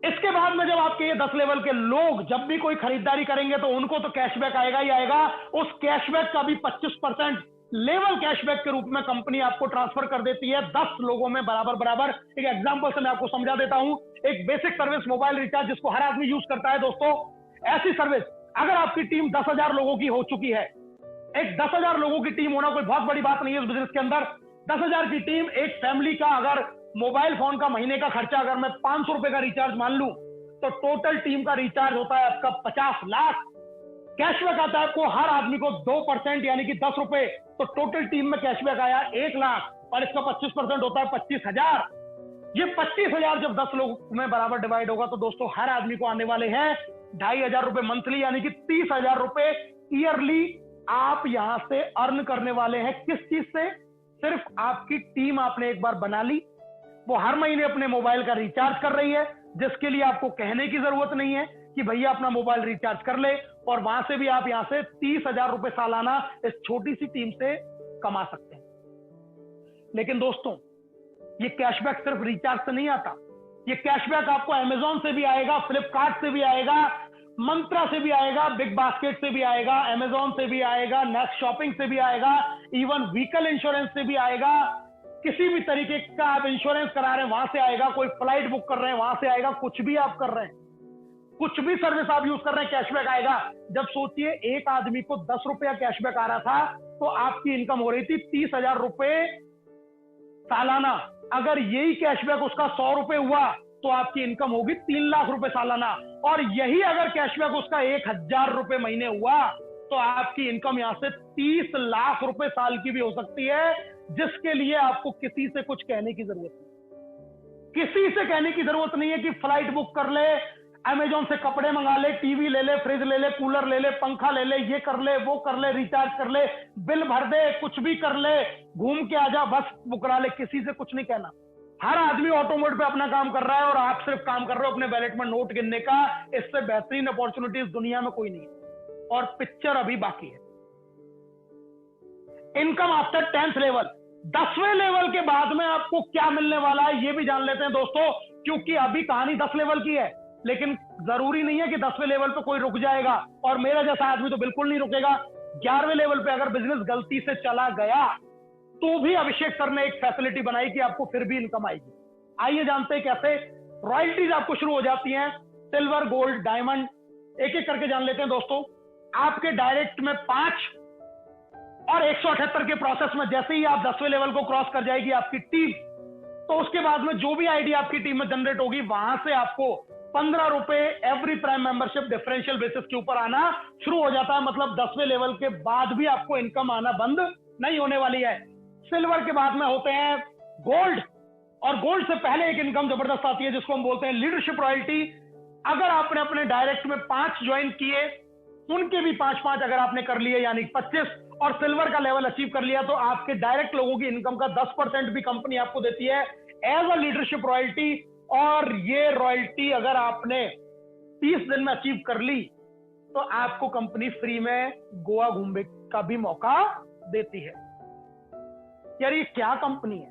इसके बाद में जब आपके ये 10 लेवल के लोग जब भी कोई खरीदारी करेंगे तो उनको तो कैशबैक आएगा ही आएगा। उस कैशबैक का भी 25% लेवल कैशबैक के रूप में कंपनी आपको ट्रांसफर कर देती है 10 लोगों में बराबर बराबर। एक एग्जांपल से मैं आपको समझा देता हूं। एक बेसिक सर्विस मोबाइल रिचार्ज जिसको हर आदमी यूज करता है दोस्तों, ऐसी सर्विस अगर आपकी टीम 10,000 लोगों की हो चुकी है, एक 10,000 लोगों की टीम होना कोई बहुत बड़ी बात नहीं है इस बिजनेस के अंदर। 10,000 की टीम, एक फैमिली का अगर मोबाइल फोन का महीने का खर्चा अगर मैं 500 रुपए का रिचार्ज मान लूं तो टोटल टीम का रिचार्ज होता है आपका 50 लाख। कैशबैक आता है आपको हर आदमी को 2% यानी कि 10 रुपए, तो टोटल टीम में कैशबैक आया 1 लाख और इसका 25% होता है 25,000। ये 25,000 जब 10 लोग में बराबर डिवाइड होगा तो दोस्तों हर आदमी को आने वाले हैं 2,500 रुपए मंथली यानी कि 30,000 रुपए ईयरली आप यहां से अर्न करने वाले हैं। किस चीज से? सिर्फ आपकी टीम आपने एक बार बना ली, वो हर महीने अपने मोबाइल का रिचार्ज कर रही है, जिसके लिए आपको कहने की जरूरत नहीं है कि भैया अपना मोबाइल रिचार्ज कर ले, और वहां से भी आप यहां से 30,000 रुपए सालाना इस छोटी सी टीम से कमा सकते हैं। लेकिन दोस्तों ये कैशबैक सिर्फ रिचार्ज से नहीं आता, ये कैशबैक आपको अमेजॉन से भी आएगा, फ्लिपकार्ट से भी आएगा, मंत्रा से भी आएगा, बिग बास्केट से भी आएगा, अमेजॉन से भी आएगा, नेक्स्ट शॉपिंग से भी आएगा, इवन व्हीकल इंश्योरेंस से भी आएगा, किसी भी तरीके का आप इंश्योरेंस करा रहे हैं वहां से आएगा, कोई फ्लाइट बुक कर रहे हैं वहां से आएगा, कुछ भी आप कर रहे हैं, कुछ भी सर्विस आप यूज कर रहे हैं, कैशबैक आएगा। जब सोचिए एक आदमी को 10 रुपया कैशबैक आ रहा था तो आपकी इनकम हो रही थी 30,000 रुपए सालाना। अगर यही कैशबैक उसका 100 रुपए हुआ तो आपकी इनकम होगी 3 लाख रुपए सालाना। और यही अगर कैशबैक उसका 1,000 रुपए महीने हुआ तो आपकी इनकम यहां से 30 लाख रुपए साल की भी हो सकती है, जिसके लिए आपको किसी से कुछ कहने की जरूरत नहीं। किसी से कहने की जरूरत नहीं है कि फ्लाइट बुक कर ले, अमेजोन से कपड़े मंगा ले, टीवी ले ले, फ्रिज ले ले, कूलर ले ले, पंखा ले ले, ये कर ले, वो कर ले, रिचार्ज कर ले, बिल भर दे, कुछ भी कर ले, घूम के आजा, बस बुक करा ले। किसी से कुछ नहीं कहना। हर आदमी ऑटो मोड पे अपना काम कर रहा है और आप सिर्फ काम कर रहे हो अपने वैलेट में नोट गिनने का। इससे बेहतरीन अपॉर्चुनिटी इस दुनिया में कोई नहीं है और पिक्चर अभी बाकी है। इनकम आफ्टर 10th लेवल, 10वें लेवल के बाद में आपको क्या मिलने वाला है ये भी जान लेते हैं दोस्तों, क्योंकि अभी कहानी 10 लेवल की है, लेकिन जरूरी नहीं है कि 10वें लेवल पे कोई रुक जाएगा, और मेरा जैसा आदमी तो बिल्कुल नहीं रुकेगा। 11वें लेवल पे अगर बिजनेस गलती से चला गया तो भी अभिषेक सर ने एक फैसिलिटी बनाई कि आपको फिर भी इनकम आएगी। आइए जानते हैं कैसे। रॉयल्टीज आपको शुरू हो जाती हैं, सिल्वर, गोल्ड, डायमंड, एक एक करके जान लेते हैं दोस्तों। आपके डायरेक्ट में 5 और 178 के प्रोसेस में जैसे ही आप 10वें लेवल को क्रॉस कर जाएगी आपकी टीम, तो उसके बाद में जो भी आईडी आपकी टीम में जनरेट होगी वहां से आपको 15 रुपए every prime membership differential basis के ऊपर आना शुरू हो जाता है। मतलब 10वें लेवल के बाद भी आपको इनकम आना बंद नहीं होने वाली है। सिल्वर के बाद में होते हैं गोल्ड, और गोल्ड से पहले एक इनकम जबरदस्त आती है जिसको हम बोलते हैं लीडरशिप रॉयल्टी। अगर आपने अपने डायरेक्ट में 5 ज्वाइन किए, उनके भी 5-5 अगर आपने कर लिए यानी 25, और सिल्वर का लेवल अचीव कर लिया तो आपके डायरेक्ट लोगों की इनकम का 10% भी कंपनी आपको देती है एज अ लीडरशिप रॉयल्टी। और ये रॉयल्टी अगर आपने 30 दिन में अचीव कर ली तो आपको कंपनी फ्री में गोवा घूमने का भी मौका देती है। यार ये क्या कंपनी है,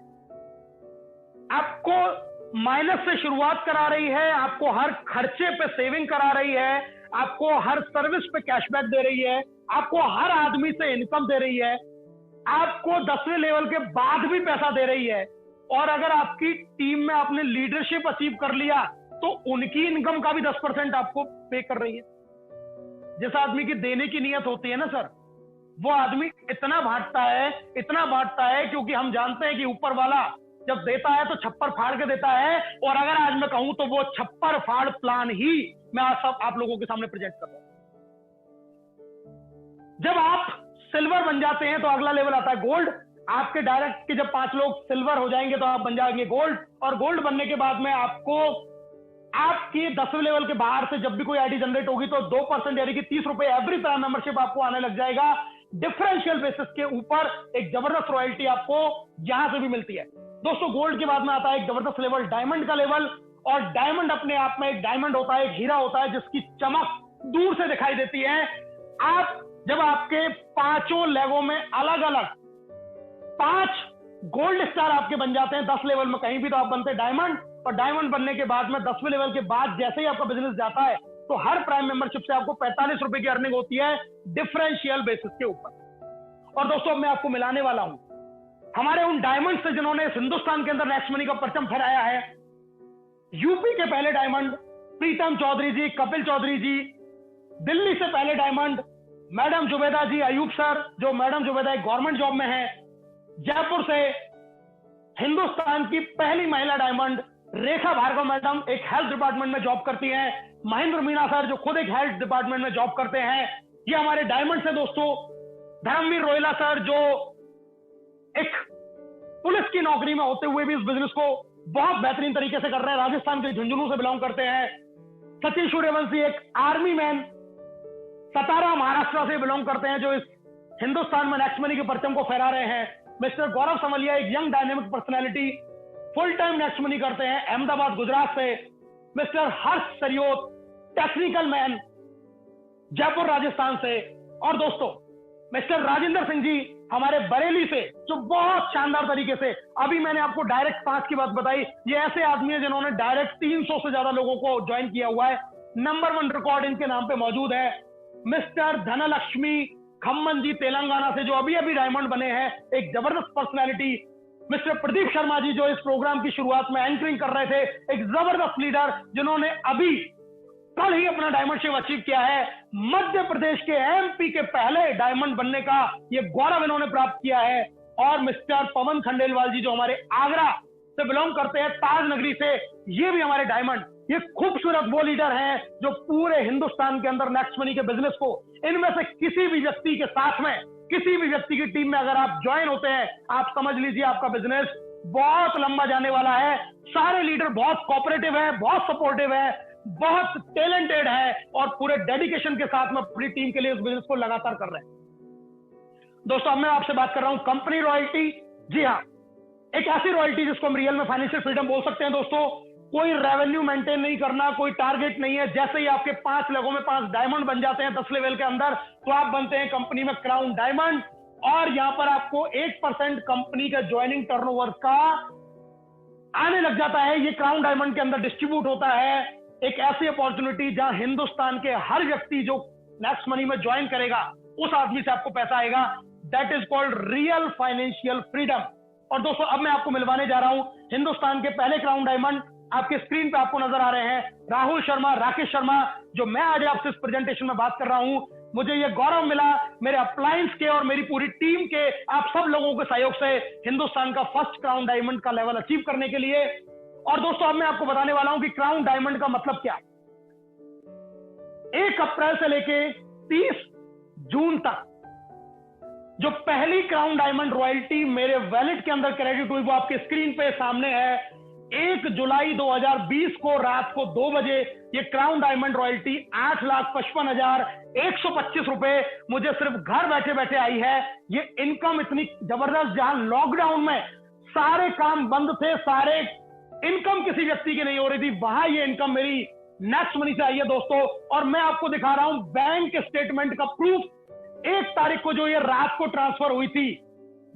आपको माइनस से शुरुआत करा रही है, आपको हर खर्चे पे सेविंग करा रही है, आपको हर सर्विस पे कैशबैक दे रही है, आपको हर आदमी से इनकम दे रही है, आपको 10वें लेवल के बाद भी पैसा दे रही है। और अगर आपकी टीम में आपने लीडरशिप अचीव कर लिया तो उनकी इनकम का भी 10% आपको पे कर रही है। जिस आदमी की देने की नियत होती है ना सर, वो आदमी इतना बांटता है क्योंकि हम जानते हैं कि ऊपर वाला जब देता है तो छप्पर फाड़ के देता है। और अगर आज मैं कहूं तो वो छप्पर फाड़ प्लान ही मैं आज सब आप लोगों के सामने प्रेजेंट कर रहा हूं। जब आप सिल्वर बन जाते हैं तो अगला लेवल आता है गोल्ड। आपके डायरेक्ट के जब 5 लोग सिल्वर हो जाएंगे तो आप बन जाएंगे गोल्ड, और गोल्ड बनने के बाद में आपको आपकी 10वें लेवल के बाहर से जब भी कोई आईडी जनरेट होगी तो 2% यानी कि 30 रुपए एवरी प्राइम मेंबरशिप आपको आने लग जाएगा। डिफरेंशियल बेसिस के ऊपर एक जबरदस्त रॉयल्टी आपको यहां से भी मिलती है। दोस्तों गोल्ड के बाद में आता है एक जबरदस्त लेवल डायमंड का लेवल, और डायमंड अपने आप में एक डायमंड होता है, एक हीरा होता है जिसकी चमक दूर से दिखाई देती है। आप जब आपके 5 लेवों में अलग अलग 5 गोल्ड स्टार आपके बन जाते हैं 10 लेवल में कहीं भी, तो आप बनते हैं डायमंड। और डायमंड बनने के बाद में 10वें लेवल के बाद जैसे ही आपका बिजनेस जाता है तो हर प्राइम मेंबरशिप से आपको 45 रुपए की अर्निंग होती है डिफरेंशियल बेसिस के ऊपर। और दोस्तों मैं आपको मिलाने वाला हूं हमारे उन डायमंड से जिन्होंने इस हिंदुस्तान के अंदर नेक्स्ट मनी का परचम फहराया है। यूपी के पहले डायमंड प्रीतम चौधरी जी, कपिल चौधरी जी। दिल्ली से पहले डायमंड मैडम जुबैदा जी, अयूब सर, जो मैडम जुबैदा एक गवर्नमेंट जॉब में है। जयपुर से हिंदुस्तान की पहली महिला डायमंड रेखा भार्गव मैडम एक हेल्थ डिपार्टमेंट में जॉब करती हैं। महेंद्र मीना सर जो खुद एक हेल्थ डिपार्टमेंट में जॉब करते हैं, ये हमारे डायमंड से दोस्तों। धर्मवीर रोहिला सर जो एक पुलिस की नौकरी में होते हुए भी इस बिजनेस को बहुत बेहतरीन तरीके से कर रहे हैं, राजस्थान के झुंझुनू से बिलोंग करते हैं। सचिन सूर्यवंशी एक आर्मी मैन सतारा महाराष्ट्र से बिलोंग करते हैं जो इस हिंदुस्तान में नेक्स्ट मनी के परचम को फहरा रहे हैं। मिस्टर गौरव समलिया एक young dynamic personality full time next money करते हैं अहमदाबाद गुजरात से। मिस्टर हर्ष सरियोत टेक्निकल मैन जयपुर राजस्थान से। और दोस्तों मिस्टर राजेंद्र सिंह जी हमारे बरेली से जो बहुत शानदार तरीके से, अभी मैंने आपको डायरेक्ट 5 की बात बताई, ये ऐसे आदमी है जिन्होंने डायरेक्ट 300 से ज्यादा लोगों को ज्वाइन किया हुआ है। नंबर 1 रिकॉर्ड इनके नाम पे मौजूद है। मिस्टर धनलक्ष्मी खम्मन जी तेलंगाना से जो अभी अभी डायमंड बने हैं, एक जबरदस्त पर्सनैलिटी। मिस्टर प्रदीप शर्मा जी जो इस प्रोग्राम की शुरुआत में एंकरिंग कर रहे थे, एक जबरदस्त लीडर जिन्होंने अभी कल ही अपना डायमंड शिप अचीव किया है। मध्य प्रदेश के एमपी के पहले डायमंड बनने का ये गौरव इन्होंने प्राप्त किया है। और मिस्टर पवन खंडेलवाल जी जो हमारे आगरा से बिलोंग करते हैं, ताज नगरी से, ये भी हमारे डायमंड, ये खूबसूरत वो लीडर हैं जो पूरे हिंदुस्तान के अंदर नेक्स्ट मनी के बिजनेस को, इनमें से किसी भी व्यक्ति के साथ में, किसी भी व्यक्ति की टीम में अगर आप ज्वाइन होते हैं, आप समझ लीजिए आपका बिजनेस बहुत लंबा जाने वाला है। सारे लीडर बहुत कोऑपरेटिव है, बहुत सपोर्टिव है, बहुत टैलेंटेड है और पूरे डेडिकेशन के साथ में अपनी टीम के लिए उस बिजनेस को लगातार कर रहे हैं। दोस्तों अब मैं आपसे बात कर रहा हूं कंपनी रॉयल्टी। जी हाँ, एक ऐसी रॉयल्टी जिसको हम रियल में फाइनेंशियल फ्रीडम बोल सकते हैं। दोस्तों कोई रेवेन्यू मेंटेन नहीं करना, कोई टारगेट नहीं है। जैसे ही आपके 5 लोगों में 5 डायमंड बन जाते हैं 10 लेवल के अंदर, तो आप बनते हैं कंपनी में क्राउन डायमंड। और यहां पर आपको 1% कंपनी का ज्वाइनिंग टर्नओवर का आने लग जाता है। ये क्राउन डायमंड के अंदर डिस्ट्रीब्यूट होता है। एक ऐसी अपॉर्चुनिटी जहां हिंदुस्तान के हर व्यक्ति जो नेक्स्ट मनी में ज्वाइन करेगा उस आदमी से आपको पैसा आएगा। That is called real financial freedom. और दोस्तों अब मैं आपको मिलवाने जा रहा हूं हिंदुस्तान के पहले क्राउन डायमंड। आपके स्क्रीन पे आपको नजर आ रहे हैं राहुल शर्मा, राकेश शर्मा, जो मैं आज आपसे इस प्रेजेंटेशन में बात कर रहा हूं। मुझे यह गौरव मिला मेरे अपलायंस के और मेरी पूरी टीम के, आप सब लोगों के सहयोग से हिंदुस्तान का फर्स्ट क्राउन डायमंड का लेवल अचीव करने के लिए। और दोस्तों अब मैं आपको बताने वाला हूं कि क्राउन डायमंड का मतलब क्या। 1 अप्रैल से लेके 30 जून तक जो पहली क्राउन डायमंड रॉयल्टी मेरे वैलेट के अंदर क्रेडिट हुई वो आपके स्क्रीन पे सामने है। 1 जुलाई 2020 को रात को 2 बजे ये क्राउन डायमंड रॉयल्टी 8,55,125 रुपए मुझे सिर्फ घर बैठे बैठे आई है। ये इनकम इतनी जबरदस्त, जहां लॉकडाउन में सारे काम बंद थे, सारे इनकम किसी व्यक्ति की नहीं हो रही थी, वहां ये इनकम मेरी नेक्स्ट मनी से आई है दोस्तों। और मैं आपको दिखा रहा हूं बैंक स्टेटमेंट का प्रूफ। 1 तारीख को जो ये रात को ट्रांसफर हुई थी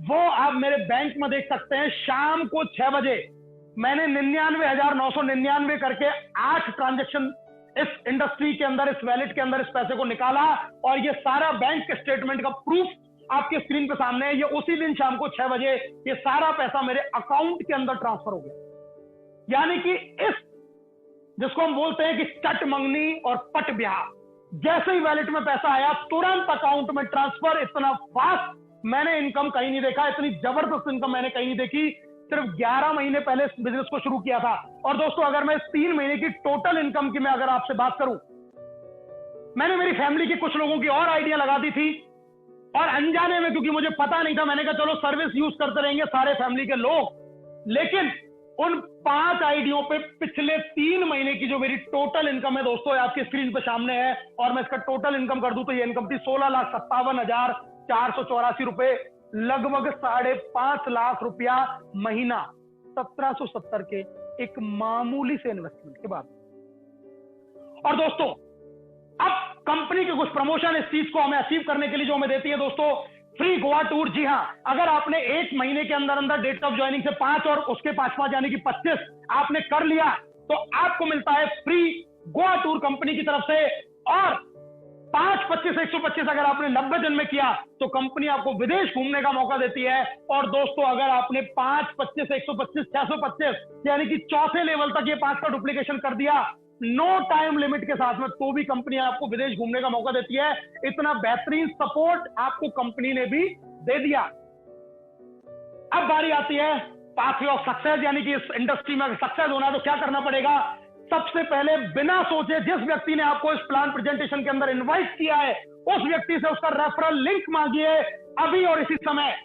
वो आप मेरे बैंक में देख सकते हैं। शाम को 6 बजे मैंने 99,999 करके 8 ट्रांजेक्शन इस इंडस्ट्री के अंदर, इस वैलेट के अंदर इस पैसे को निकाला। और ये सारा बैंक स्टेटमेंट का प्रूफ आपके स्क्रीन पे सामने है। ये उसी दिन शाम को 6 बजे ये सारा पैसा मेरे अकाउंट के अंदर ट्रांसफर हो गया। यानी कि इस जिसको हम बोलते हैं कि चट मंगनी और पट ब्याह, जैसे ही वैलेट में पैसा आया तुरंत अकाउंट में ट्रांसफर। इतना फास्ट मैंने इनकम कहीं नहीं देखा, इतनी जबरदस्त इनकम मैंने कहीं नहीं देखी। सिर्फ 11 महीने पहले इस बिजनेस को शुरू किया था। और दोस्तों अगर मैं 3 महीने की टोटल इनकम की मैं अगर आपसे बात करूं, मैंने मेरी फैमिली की कुछ लोगों की और आइडिया लगा दी थी और अनजाने में, क्योंकि मुझे पता नहीं था, मैंने कहा चलो सर्विस यूज करते रहेंगे सारे फैमिली के लोग। लेकिन उन 5 आइडियों पे पिछले 3 महीने की जो मेरी टोटल इनकम है दोस्तों आपकी स्क्रीन पे सामने है। और मैं इसका टोटल इनकम कर दूं तो ये इनकम थी 16,57,484 रुपए, लगभग 5.5 लाख रुपया महीना, 1770 के एक मामूली से इन्वेस्टमेंट के बाद। और दोस्तों अब कंपनी के कुछ प्रमोशन इस चीज को हमें अचीव करने के लिए जो हमें देती है दोस्तों, फ्री गोवा टूर। जी हां, अगर आपने 1 महीने के अंदर अंदर डेट ऑफ ज्वाइनिंग से 5 और उसके 5 यानी कि 25 आपने कर लिया तो आपको मिलता है फ्री गोवा टूर कंपनी की तरफ से। और 5, 25, 125 अगर आपने 90 दिन में किया तो कंपनी आपको विदेश घूमने का मौका देती है। और दोस्तों अगर आपने 5, 25, 125, 625 यानी कि चौथे लेवल तक ये 5 का डुप्लीकेशन कर दिया नो टाइम लिमिट के साथ में, तो भी कंपनी आपको विदेश घूमने का मौका देती है। इतना बेहतरीन सपोर्ट आपको कंपनी ने भी दे दिया। अब बारी आती है पाथवे ऑफ सक्सेस, यानी कि इस इंडस्ट्री में सक्सेस होना है तो क्या करना पड़ेगा। सबसे पहले बिना सोचे जिस व्यक्ति ने आपको इस प्लान प्रेजेंटेशन के अंदर इनवाइट किया है उस व्यक्ति से उसका रेफरल लिंक मांगिए अभी और इसी समय।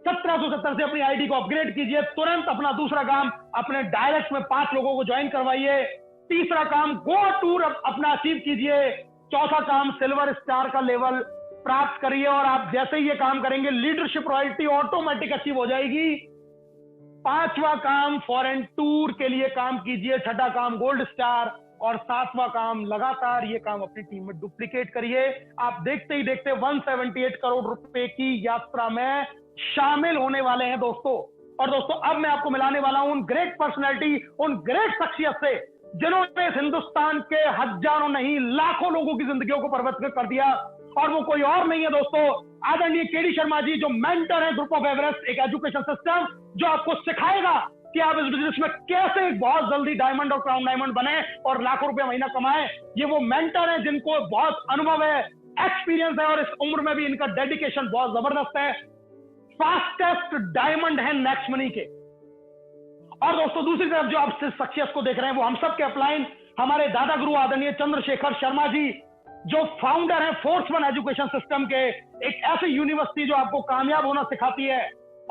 1770 से अपनी आईडी को अपग्रेड कीजिए तुरंत। अपना दूसरा काम, अपने डायरेक्ट में 5 लोगों को ज्वाइन करवाइए। तीसरा काम, गोवा टूर अपना अचीव कीजिए। चौथा काम, सिल्वर स्टार का लेवल प्राप्त करिए। और आप जैसे ही ये काम करेंगे लीडरशिप रॉयल्टी ऑटोमेटिक अचीव हो जाएगी। 5वां काम, फॉरेन टूर के लिए काम कीजिए। 6ठा काम, गोल्ड स्टार। और 7वां काम, लगातार ये काम अपनी टीम में डुप्लीकेट करिए। आप देखते ही देखते 178 करोड़ रुपए की यात्रा में शामिल होने वाले हैं दोस्तों। और दोस्तों अब मैं आपको मिलाने वाला हूं उन ग्रेट पर्सनैलिटी, उन ग्रेट शख्सियत से जिन्होंने इस हिंदुस्तान के हजारों नहीं लाखों लोगों की जिंदगियों को परिवर्तित कर दिया। और वो कोई और नहीं है दोस्तों, आदरणीय केडी शर्मा जी, जो मेंटर है ग्रुप ऑफ एवरेस्ट, एक एजुकेशन सिस्टम जो आपको सिखाएगा कि आप इस बिजनेस में कैसे बहुत जल्दी डायमंड और क्राउन डायमंड बने और लाखों रुपए महीना कमाएं। ये वो मेंटर हैं जिनको बहुत अनुभव है, एक्सपीरियंस है, और इस उम्र में भी इनका डेडिकेशन बहुत जबरदस्त है। फास्टेस्ट डायमंड है नेक्स्ट मनी के। और दोस्तों दूसरी तरफ जो आप सक्सेस को देख रहे हैं वो हम सब के अपलाइन हमारे दादा गुरु आदरणीय चंद्रशेखर शर्मा जी, जो फाउंडर है फोर्स वन एजुकेशन सिस्टम के, एक ऐसी यूनिवर्सिटी जो आपको कामयाब होना सिखाती है,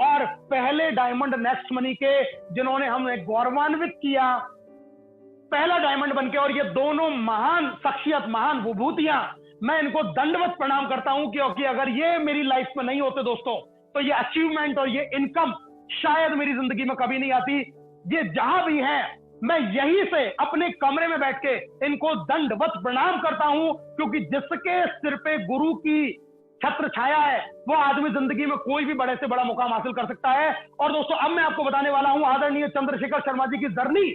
और पहले डायमंड नेक्स्ट मनी के जिन्होंने हमें गौरवान्वित किया पहला डायमंड बनके। और ये दोनों महान शख्सियत, महान विभूतियां, मैं इनको दंडवत प्रणाम करता हूं, क्योंकि अगर ये मेरी लाइफ में नहीं होते दोस्तों तो ये अचीवमेंट और ये इनकम शायद मेरी जिंदगी में कभी नहीं आती। ये जहां भी हैं मैं यहीं से अपने कमरे में बैठ के इनको दंडवत प्रणाम करता हूं, क्योंकि जिसके सिर पे गुरु की छत्र छाया है वो आदमी जिंदगी में कोई भी बड़े से बड़ा मुकाम हासिल कर सकता है। और दोस्तों अब मैं आपको बताने वाला हूं आदरणीय चंद्रशेखर शर्मा जी की जर्नी।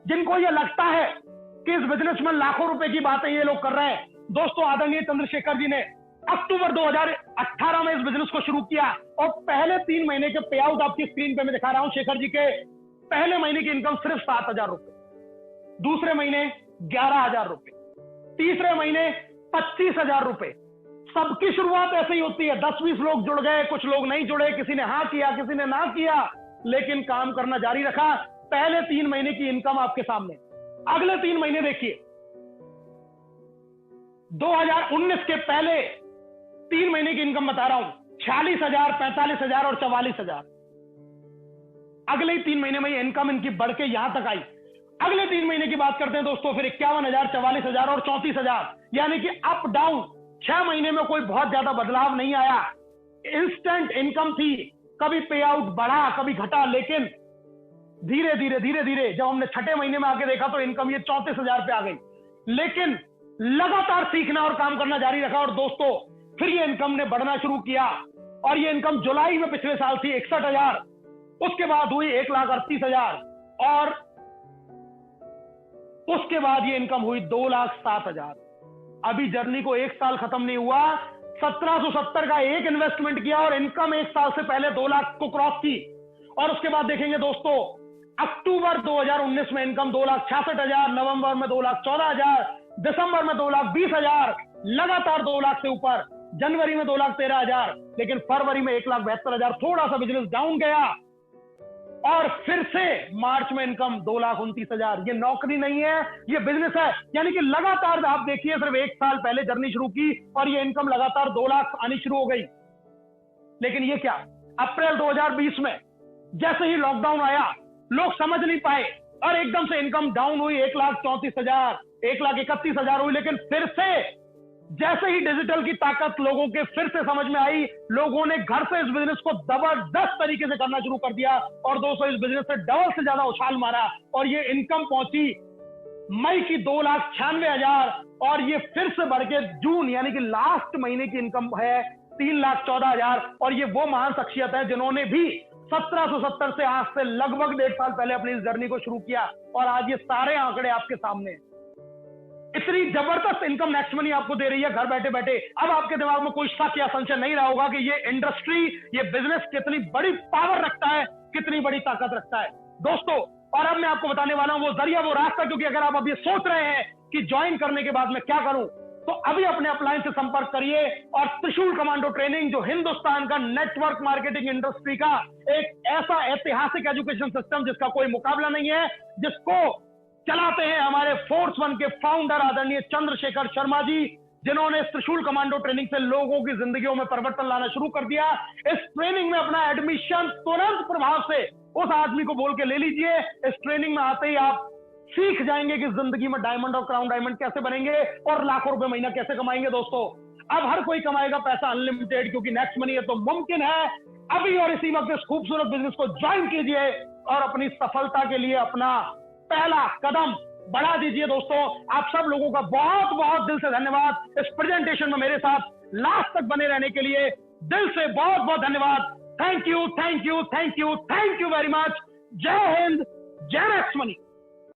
जिनको ये लगता है कि इस बिजनेस में लाखों रुपए की बातें ये लोग कर रहे हैं, दोस्तों आदरणीय चंद्रशेखर जी ने अक्टूबर 2018 में इस बिजनेस को शुरू किया, और पहले 3 महीने के पे आउट आपकी स्क्रीन पे मैं दिखा रहा हूं। शेखर जी के पहले महीने की इनकम सिर्फ 7,000 रुपए, दूसरे महीने 11,000 रुपए, तीसरे महीने 25,000 रुपए। सबकी शुरुआत ऐसे ही होती है, 10-20 लोग जुड़ गए, कुछ लोग नहीं जुड़े, किसी ने हाँ किया, किसी ने ना किया, लेकिन काम करना जारी रखा। पहले 3 महीने की इनकम आपके सामने। अगले 3 महीने देखिए, 2019 के पहले 3 महीने की इनकम बता रहा हूं, 46,000, 45,000 और 44,000। अगले 3 महीने में ये इनकम इनकी बढ़ के यहां तक आई। अगले 3 महीने की बात करते हैं दोस्तों, फिर 51,000, 44,000 और 34,000, यानी कि अप डाउन 6 महीने में कोई बहुत ज्यादा बदलाव नहीं आया। इंस्टेंट इनकम थी, कभी पे आउट बढ़ा कभी घटा, लेकिन धीरे धीरे जब हमने 6ठे महीने में आके देखा तो इनकम ये 34,000 पे आ गई। लेकिन लगातार सीखना और काम करना जारी रखा, और दोस्तों फिर ये इनकम ने बढ़ना शुरू किया, और ये इनकम जुलाई में पिछले साल थी 61,000, उसके बाद हुई 1,38,000, और उसके बाद ये इनकम हुई 2,07,000। अभी जर्नी को 1 साल खत्म नहीं हुआ, 1770 का एक इन्वेस्टमेंट किया और इनकम 1 साल से पहले 2 लाख को क्रॉस की। और उसके बाद देखेंगे दोस्तों, अक्टूबर 2019 में इनकम 2,66,000, नवंबर में 2,14,000, दिसंबर में 2,20,000, लगातार 2 लाख से ऊपर, जनवरी में 2,13,000, लेकिन फरवरी में 1,72,000, थोड़ा सा बिजनेस डाउन गया, और फिर से मार्च में इनकम 2,29,000। ये नौकरी नहीं है, ये बिजनेस है। यानी कि लगातार आप देखिए, सिर्फ 1 साल पहले जर्नी शुरू की और ये इनकम लगातार 2 लाख आनी शुरू हो गई। लेकिन ये क्या, अप्रैल 2020 में जैसे ही लॉकडाउन आया, लोग समझ नहीं पाए और एकदम से इनकम डाउन हुई, 1,34,000, 1,31,000 हुई। लेकिन फिर से जैसे ही डिजिटल की ताकत लोगों के फिर से समझ में आई, लोगों ने घर से इस बिजनेस को जबरदस्त तरीके से करना शुरू कर दिया, और दोस्तों इस बिजनेस से डबल से ज्यादा उछाल मारा, और ये इनकम पहुंची मई की 2,96,000, और ये फिर से बढ़ के जून यानी कि लास्ट महीने की इनकम है 3,14,000। और ये वो महान शख्सियत है जिन्होंने भी 1770 से आज से लगभग 1.5 साल पहले अपनी इस जर्नी को शुरू किया, और आज ये सारे आंकड़े आपके सामने हैं। इतनी जबरदस्त इनकम नेक्स्ट मनी आपको दे रही है घर बैठे बैठे। अब आपके दिमाग में कोई शक या संशय नहीं रहा होगा कि ये इंडस्ट्री, ये बिजनेस कितनी बड़ी पावर रखता है, कितनी बड़ी ताकत रखता है दोस्तों। और अब मैं आपको बताने वाला हूं वो जरिया, वो रास्ता, क्योंकि अगर आप अभी सोच रहे हैं कि ज्वाइन करने के बाद मैं क्या करूं, तो अभी अपने अपलाइन से संपर्क करिए, और त्रिशूल कमांडो ट्रेनिंग, जो हिंदुस्तान का नेटवर्क मार्केटिंग इंडस्ट्री का एक ऐसा ऐतिहासिक एजुकेशन सिस्टम जिसका कोई मुकाबला नहीं है, जिसको चलाते हैं हमारे फोर्स वन के फाउंडर आदरणीय चंद्रशेखर शर्मा जी, जिन्होंने त्रिशूल कमांडो ट्रेनिंग से लोगों की जिंदगियों में परिवर्तन लाना शुरू कर दिया। इस ट्रेनिंग में अपना एडमिशन तुरंत प्रभाव से उस आदमी को बोल के ले लीजिए। इस ट्रेनिंग में आते ही आप सीख जाएंगे कि जिंदगी में डायमंड और क्राउन डायमंड कैसे बनेंगे और लाखों रुपए महीना कैसे कमाएंगे। दोस्तों अब हर कोई कमाएगा पैसा अनलिमिटेड, क्योंकि नेक्स्ट मनी है तो मुमकिन है। अभी और इसी वक्त इस खूबसूरत बिजनेस को ज्वाइन कीजिए और अपनी सफलता के लिए अपना पहला कदम बढ़ा दीजिए। दोस्तों आप सब लोगों का बहुत बहुत दिल से धन्यवाद। इस प्रेजेंटेशन में मेरे साथ लास्ट तक बने रहने के लिए दिल से बहुत बहुत धन्यवाद। Thank you, thank you, thank you, thank you very much. जय हिंद, जय नेक्स्ट मनी।